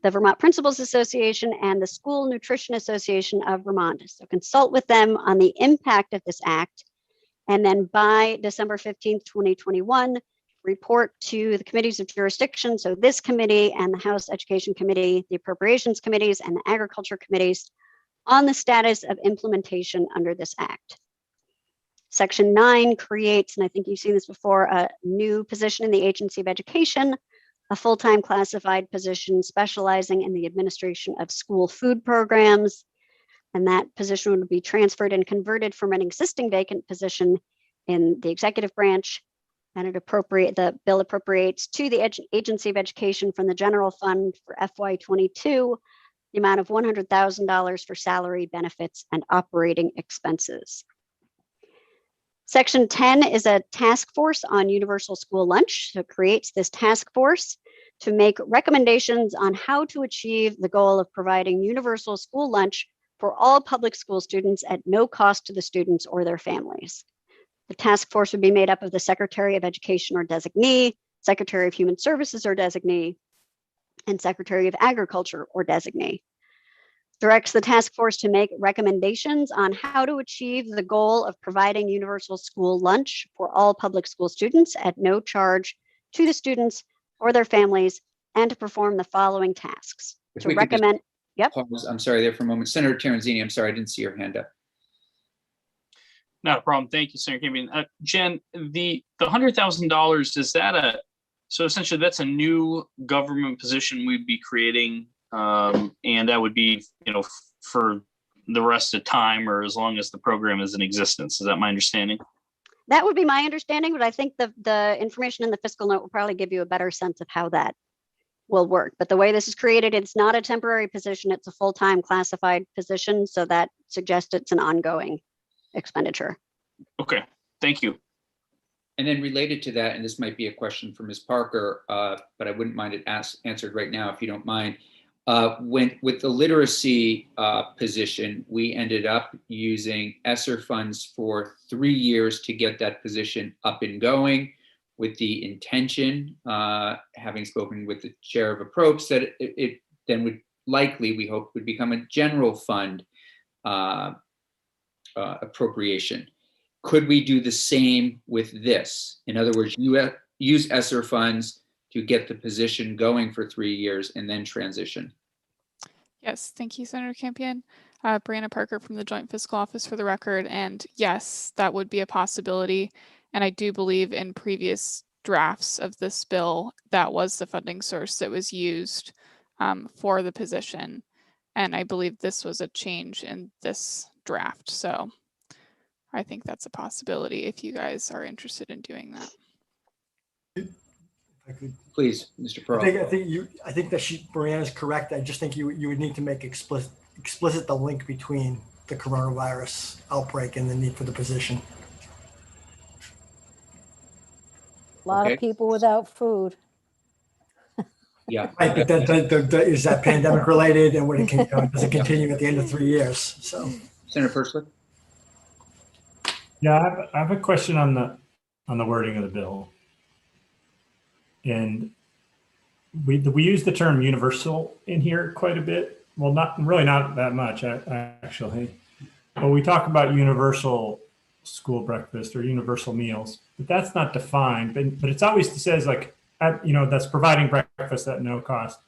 the Vermont Principals Association, and the School Nutrition Association of Vermont. So consult with them on the impact of this act. And then by December 15th, 2021, report to the committees of jurisdiction. So this committee and the House Education Committee, the Appropriations Committees, and the Agriculture Committees on the status of implementation under this act. Section 9 creates, and I think you've seen this before, a new position in the Agency of Education, a full-time classified position specializing in the administration of school food programs. And that position would be transferred and converted from an existing vacant position in the executive branch. And the bill appropriates to the Agency of Education from the general fund for FY22, the amount of $100,000 for salary, benefits, and operating expenses. Section 10 is a task force on universal school lunch. So it creates this task force to make recommendations on how to achieve the goal of providing universal school lunch for all public school students at no cost to the students or their families. The task force would be made up of the Secretary of Education or designee, Secretary of Human Services or designee, and Secretary of Agriculture or designee. Directs the task force to make recommendations on how to achieve the goal of providing universal school lunch for all public school students at no charge to the students or their families, and to perform the following tasks. If To we could just recommend, yep. Pause. I'm sorry there for a moment. Senator Terenzini, I'm sorry, I didn't see your hand up. Not a problem. Thank you, Senator Campion. Jen, the $100,000, is that so essentially that's a new government position we'd be creating, and that would be, for the rest of time or as long as the program is in existence. Is that my understanding? That would be my understanding, but I think the information in the fiscal note will probably give you a better sense of how that will work. But the way this is created, it's not a temporary position, it's a full-time classified position. So that suggests it's an ongoing expenditure. Okay, thank you. And then related to that, and this might be a question for Ms. Parker, but I wouldn't mind it answered right now if you don't mind. With the literacy position, we ended up using ESSER funds for 3 years to get that position up and going, with the intention, having spoken with the chair of Approps, that it then would likely, we hope, would become a general fund appropriation. Could we do the same with this? In other words, use ESSER funds to get the position going for 3 years and then transition? Yes, thank you, Senator Campion. Brianna Parker from the Joint Fiscal Office for the record. And yes, that would be a possibility. And I do believe in previous drafts of this bill, that was the funding source that was used for the position. And I believe this was a change in this draft. So I think that's a possibility if you guys are interested in doing that. Please, Mr. Pearl. I think that Brianna is correct. I just think you would need to make explicit the link between the coronavirus outbreak and the need for the position. A lot Okay. of people without food. Yeah. Right, but is that pandemic related, and does it continue at the end of 3 years? So, Senator Perswick? Yeah, I have a question on the wording of the bill. And we use the term universal in here quite a bit. Well, not that much, actually. But we talk about universal school breakfast or universal meals, but that's not defined. But it's always says like, that's providing breakfast at no cost.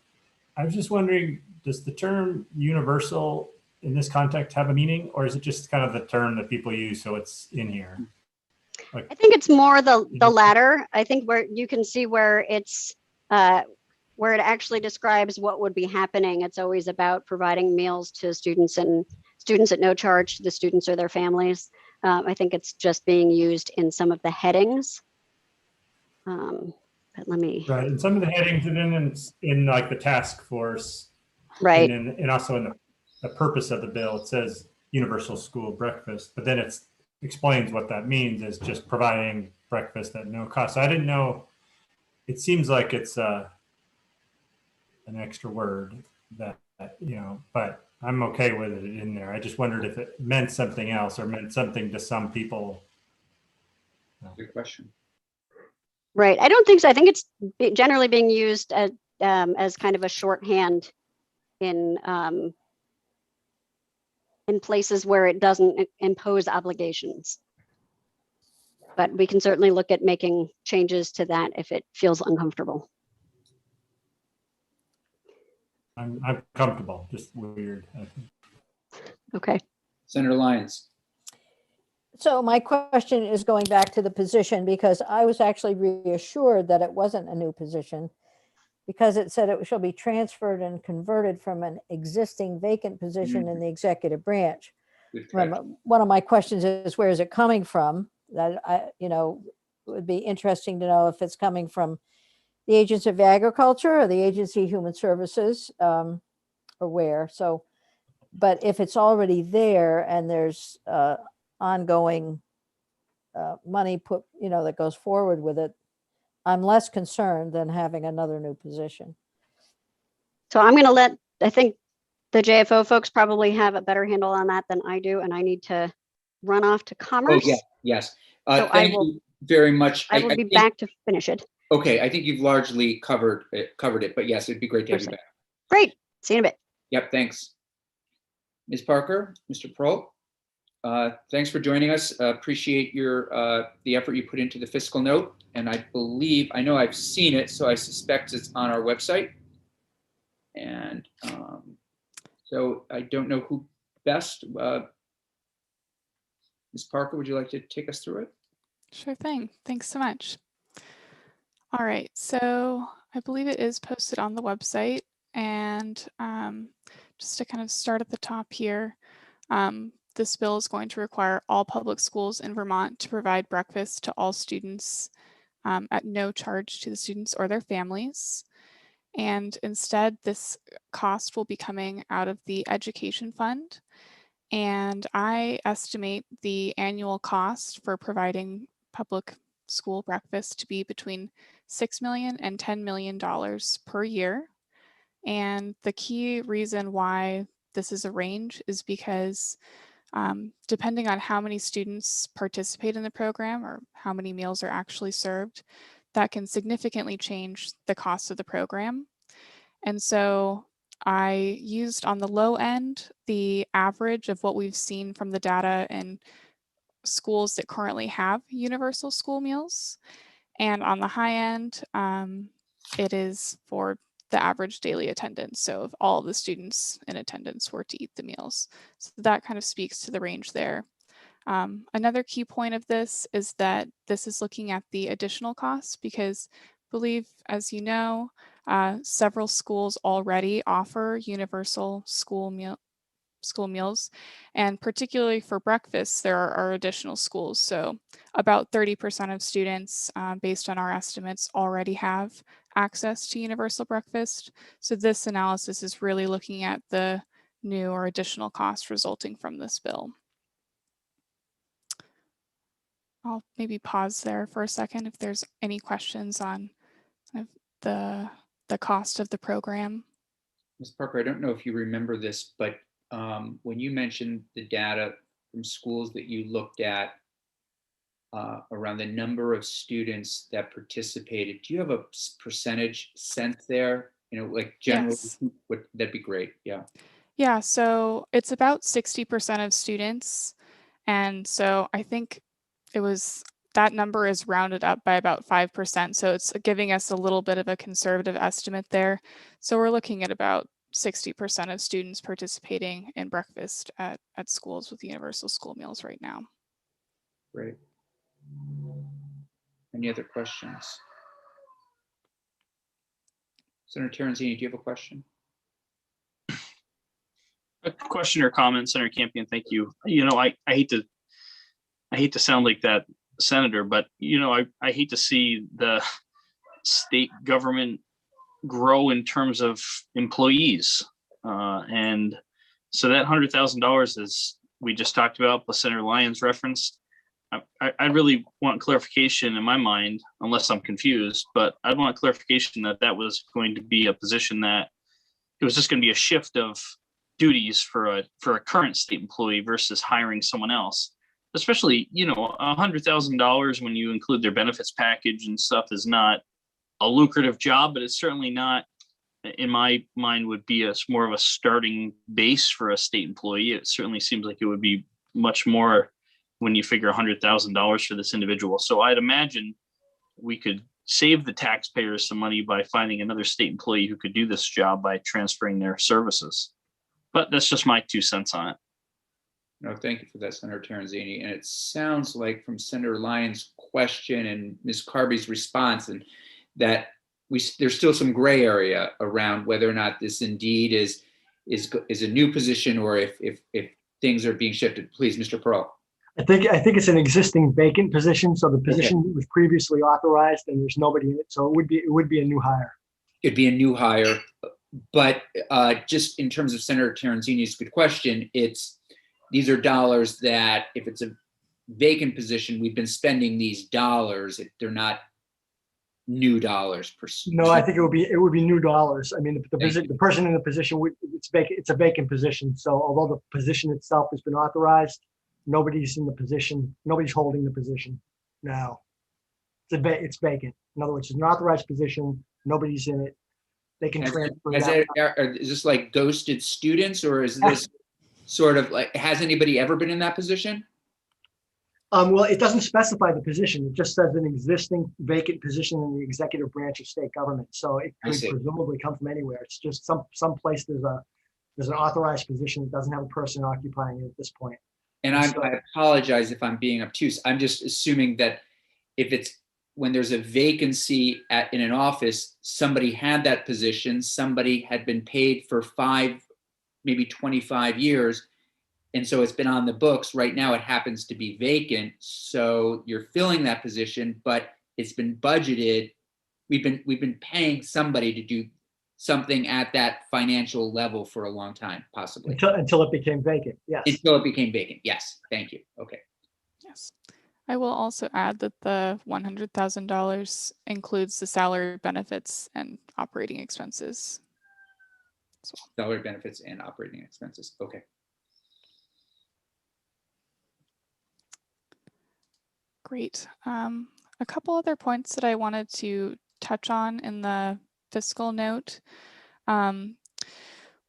I was just wondering, does the term universal in this context have a meaning, or is it just kind of the term that people use so it's in here? Like, I think it's more the latter. I think where you can see where it's where it actually describes what would be happening. It's always about providing meals to students and students at no charge to the students or their families. I think it's just being used in some of the headings. But let me. Right, and some of the headings and then in like the task force. Right. And also in the purpose of the bill, it says universal school breakfast, but then it explains what that means is just providing breakfast at no cost. So I didn't know it seems like it's an extra word that, but I'm okay with it in there. I just wondered if it meant something else or meant something to some people. Good question. Right. I don't think so. I think it's generally being used as kind of a shorthand in places where it doesn't impose obligations. But we can certainly look at making changes to that if it feels uncomfortable. I'm comfortable, just weird. I think. Okay. Senator Lyons. So my question is going back to the position, because I was actually reassured that it wasn't a new position, because it said it shall be transferred and converted from an existing vacant position in the executive branch. Good catch. One of my questions is, where is it coming from? That it would be interesting to know if it's coming from the Agency of Agriculture or the Agency of Human Services, or where. So, but if it's already there and there's ongoing money put, that goes forward with it, I'm less concerned than having another new position. So I'm going to I think the JFO folks probably have a better handle on that than I do, and I need to run off to Commerce. Oh, yeah, yes. So Thank you very much. I will be think- back to finish it. Okay, I think you've largely covered it, but yes, it'd be great to have you back. Great. See you in a bit. Yep, thanks. Ms. Parker, Mr. Pearl, thanks for joining us. Appreciate the effort you put into the fiscal note. And I know I've seen it, so I suspect it's on our website. And so I don't know who best. Ms. Parker, would you like to take us through it? Sure thing. Thanks so much. All right, so I believe it is posted on the website, and just to kind of start at the top here, this bill is going to require all public schools in Vermont to provide breakfast to all students at no charge to the students or their families. And instead, this cost will be coming out of the education fund. And I estimate the annual cost for providing public school breakfast to be between $6 million and $10 million per year. And the key reason why this is a range is because depending on how many students participate in the program or how many meals are actually served, that can significantly change the cost of the program. And so I used on the low end the average of what we've seen from the data in schools that currently have universal school meals. And on the high end, it is for the average daily attendance. So if all of the students in attendance were to eat the meals. So that kind of speaks to the range there. Another key point of this is that this is looking at the additional costs, because I believe, as you know, several schools already offer universal school meals, and particularly for breakfast, there are additional schools. So about 30% of students, based on our estimates, already have access to universal breakfast. So this analysis is really looking at the new or additional costs resulting from this bill. I'll maybe pause there for a second if there's any questions on the cost of the program. Ms. Parker, I don't know if you remember this, but when you mentioned the data from schools that you looked at around the number of students that participated, do you have a percentage sense there? Like generally, Yes. That'd be great. Yeah. Yeah, so it's about 60% of students. And so I think that number is rounded up by about 5%. So it's giving us a little bit of a conservative estimate there. So we're looking at about 60% of students participating in breakfast at schools with universal school meals right now. Great. Any other questions? Senator Terenzini, do you have a question? A question or comment, Senator Campion. Thank you. I hate to sound like that senator, but I hate to see the state government grow in terms of employees, and so that $100,000, as we just talked about, plus Senator Lyons referenced, I really want clarification in my mind, unless I'm confused, but I'd want clarification that that was going to be a position that it was just going to be a shift of duties for a current state employee versus hiring someone else. Especially, $100,000 when you include their benefits package and stuff is not a lucrative job, but it's certainly not, in my mind, would be more of a starting base for a state employee. It certainly seems like it would be much more when you figure $100,000 for this individual. So I'd imagine we could save the taxpayers some money by finding another state employee who could do this job by transferring their services. But that's just my 2 cents on it. No, thank you for that, Senator Terenzini. And it sounds like from Senator Lyons' question and Ms. Carby's response, and that there's still some gray area around whether or not this indeed is a new position, or if things are being shifted. Please, Mr. Pearl. I think it's an existing vacant position. So the position was previously authorized and there's nobody in it. So it would be a new hire. It'd be a new hire. But just in terms of Senator Terenzini's good question, these are dollars that if it's a vacant position, we've been spending these dollars. They're not new dollars per se. No, I think it would be new dollars. I mean, the person in the position it's vacant. It's a vacant position. So although the position itself has been authorized, nobody's in the position. Nobody's holding the position now. It's vacant. In other words, it's an authorized position. Nobody's in it. They can transfer. Is this like ghosted students, or is this sort of like, has anybody ever been in that position? Well, it doesn't specify the position. It just says an existing vacant position in the executive branch of state government. So it could presumably come from anywhere. It's just some place there's an authorized position that doesn't have a person occupying it at this point. And I apologize if I'm being obtuse. I'm just assuming that when there's a vacancy in an office, somebody had that position, somebody had been paid for 5, maybe 25 years. And so it's been on the books. Right now it happens to be vacant. So you're filling that position, but it's been budgeted. We've been paying somebody to do something at that financial level for a long time, possibly. Until it became vacant, yes. Until it became vacant, yes. Thank you. Okay. Yes. I will also add that the $100,000 includes the salary, benefits, and operating expenses as well. Salary, benefits, and operating expenses. Okay. Great. A couple other points that I wanted to touch on in the fiscal note. One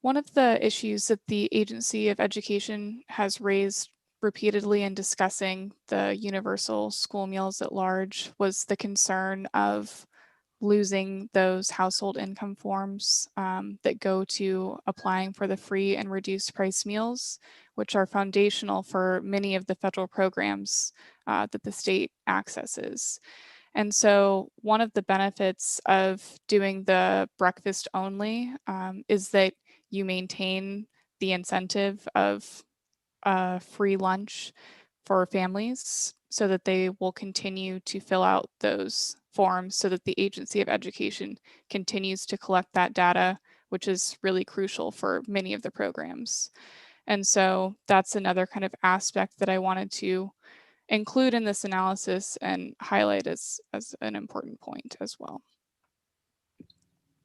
of the issues that the Agency of Education has raised repeatedly in discussing the universal school meals at large was the concern of losing those household income forms that go to applying for the free and reduced price meals, which are foundational for many of the federal programs that the state accesses. And so one of the benefits of doing the breakfast only is that you maintain the incentive of free lunch for families so that they will continue to fill out those forms so that the Agency of Education continues to collect that data, which is really crucial for many of the programs. And so that's another kind of aspect that I wanted to include in this analysis and highlight as an important point as well.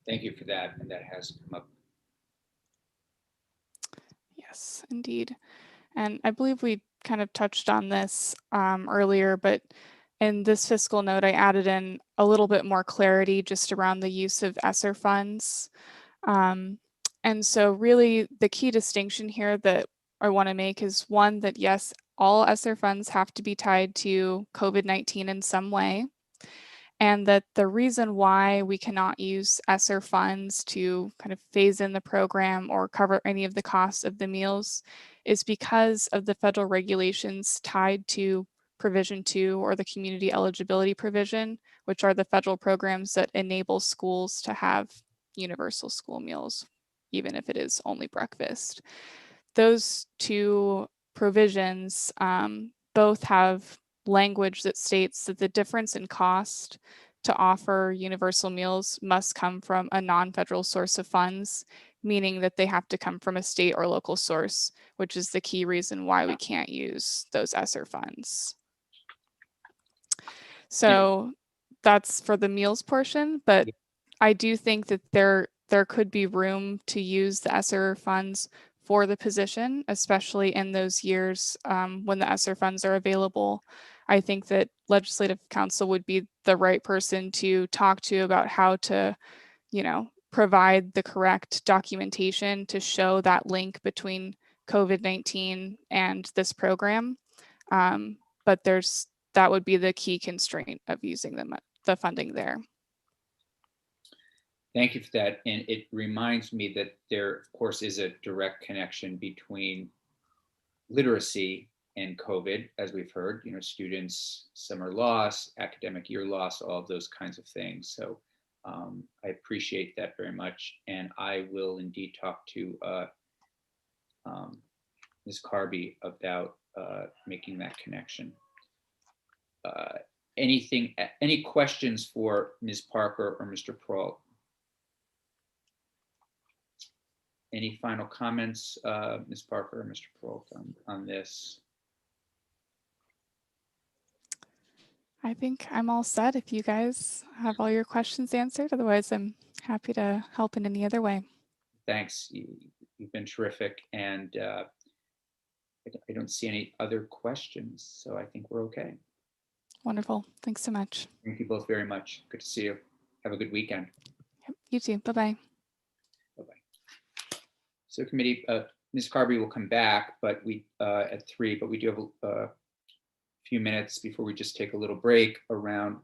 Thank you for that. And that has come up. Yes, indeed. And I believe we kind of touched on this earlier, but in this fiscal note, I added in a little bit more clarity just around the use of ESSER funds. And so really the key distinction here that I want to make is one, that yes, all ESSER funds have to be tied to COVID-19 in some way. And that the reason why we cannot use ESSER funds to kind of phase in the program or cover any of the costs of the meals is because of the federal regulations tied to Provision 2 or the community eligibility provision, which are the federal programs that enable schools to have universal school meals, even if it is only breakfast. Those two provisions both have language that states that the difference in cost to offer universal meals must come from a non-federal source of funds, meaning that they have to come from a state or local source, which is the key reason why we can't use those ESSER funds. So that's for the meals portion, but I do think that there could be room to use the ESSER funds for the position, especially in those years when the ESSER funds are available. I think that Legislative Council would be the right person to talk to about how to, provide the correct documentation to show that link between COVID-19 and this program. But that would be the key constraint of using the funding there. Thank you for that. And it reminds me that there, of course, is a direct connection between literacy and COVID, as we've heard, students, summer loss, academic year loss, all of those kinds of things. So I appreciate that very much. And I will indeed talk to Ms. Carby about making that connection. Any questions for Ms. Parker or Mr. Peralt? Any final comments, Ms. Parker or Mr. Peralt, on this? I think I'm all set if you guys have all your questions answered. Otherwise, I'm happy to help in any other way. Thanks. You've been terrific. And I don't see any other questions. So I think we're okay. Wonderful. Thanks so much. Thank you both very much. Good to see you. Have a good weekend. Yep, you too. Bye-bye. Bye-bye. So committee, Ms. Carby will come back, but we at 3, but we do have a few minutes before we just take a little break around,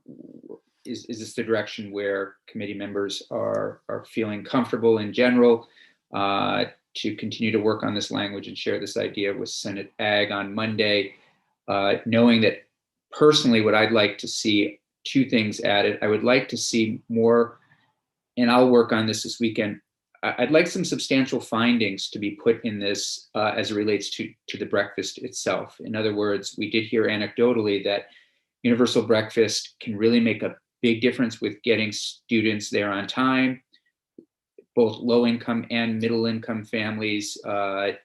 is this the direction where committee members are feeling comfortable in general to continue to work on this language and share this idea with Senate Ag on Monday, knowing that personally what I'd like to see, 2 things added. I would like to see more, and I'll work on this weekend, I'd like some substantial findings to be put in this as it relates to the breakfast itself. In other words, we did hear anecdotally that universal breakfast can really make a big difference with getting students there on time. Both low-income and middle-income families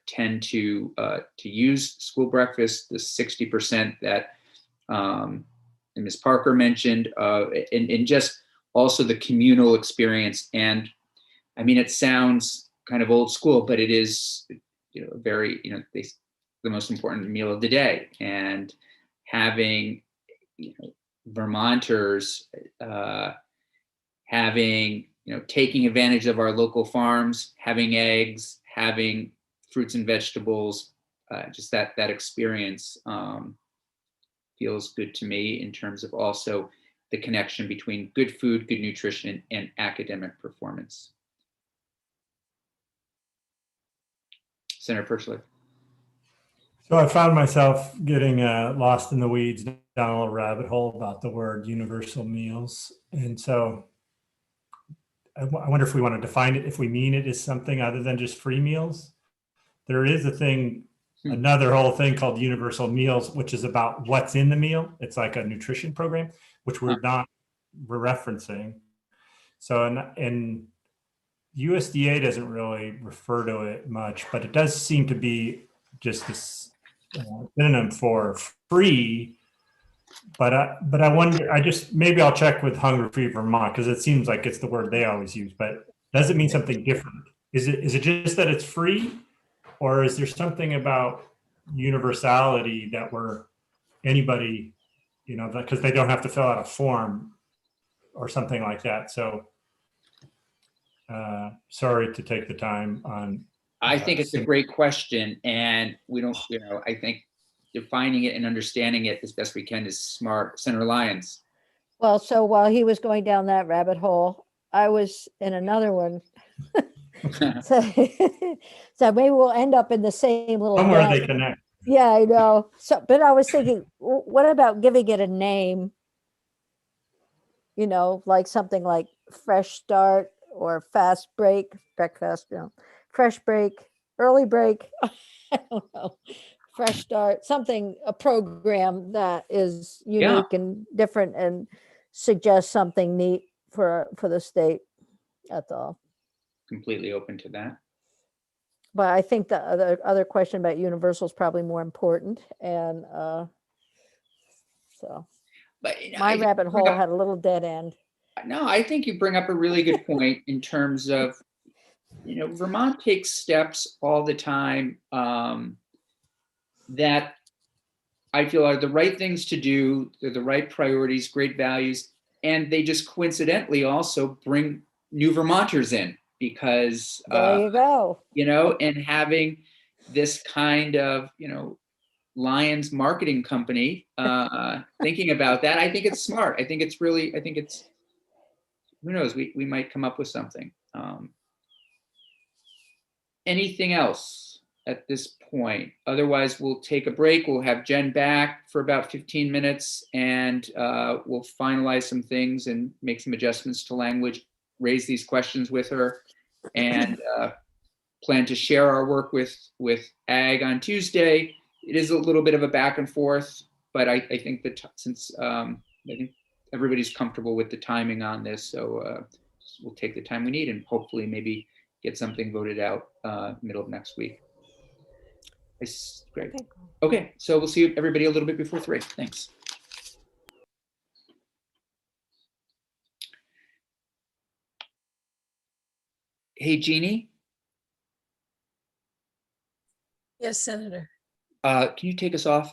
tend to use school breakfast. The 60% that Ms. Parker mentioned, and just also the communal experience. And I mean, it sounds kind of old school, but it is, very, the most important meal of the day. And having, Vermonters having, taking advantage of our local farms, having eggs, having fruits and vegetables, just that experience feels good to me in terms of also the connection between good food, good nutrition, and academic performance. Senator Perchlik. So I found myself getting lost in the weeds down a little rabbit hole about the word universal meals. And so I wonder if we want to define it, if we mean it as something other than just free meals. There is a thing, another whole thing called universal meals, which is about what's in the meal. It's like a nutrition program, which we're referencing. So, and USDA doesn't really refer to it much, but it does seem to be just this synonym for free. But I wonder, maybe I'll check with Hunger Free Vermont, because it seems like it's the word they always use, but does it mean something different? Is it just that it's free, or is there something about universality that anybody, because they don't have to fill out a form or something like that. So sorry to take the time on. I think it's a great question, and we don't, I think defining it and understanding it as best we can is smart. Senator Lyons. Well, so while he was going down that rabbit hole, I was in another one. So maybe we'll end up in the same little. Somewhere they connect. Yeah, I know. So, but I was thinking, what about giving it a name? Like something like Fresh Start or Fast Break, breakfast, Fresh Break, Early Break. I don't know. Fresh Start, a program that is unique and different and suggests something neat for the state. That's all. Completely open to that. But I think the other question about universal is probably more important. And so. But you know, I My think rabbit you bring hole up- had a little dead end. No, I think you bring up a really good point in terms of, Vermont takes steps all the time that I feel are the right things to do. They're the right priorities, great values, and they just coincidentally also bring new Vermonters in because, There you go. and having this kind of, Lions marketing company thinking about that, I think it's smart. I think it's, who knows, we might come up with something. Anything else at this point? Otherwise, we'll take a break. We'll have Jen back for about 15 minutes and we'll finalize some things and make some adjustments to language, raise these questions with her, and plan to share our work with Ag on Tuesday. It is a little bit of a back and forth, but I think that since I think everybody's comfortable with the timing on this, so we'll take the time we need and hopefully maybe get something voted out middle of next week. Great. Okay, so we'll see everybody a little bit before 3. Thanks. Hey, Jeannie, Yes, Senator. can you take us off?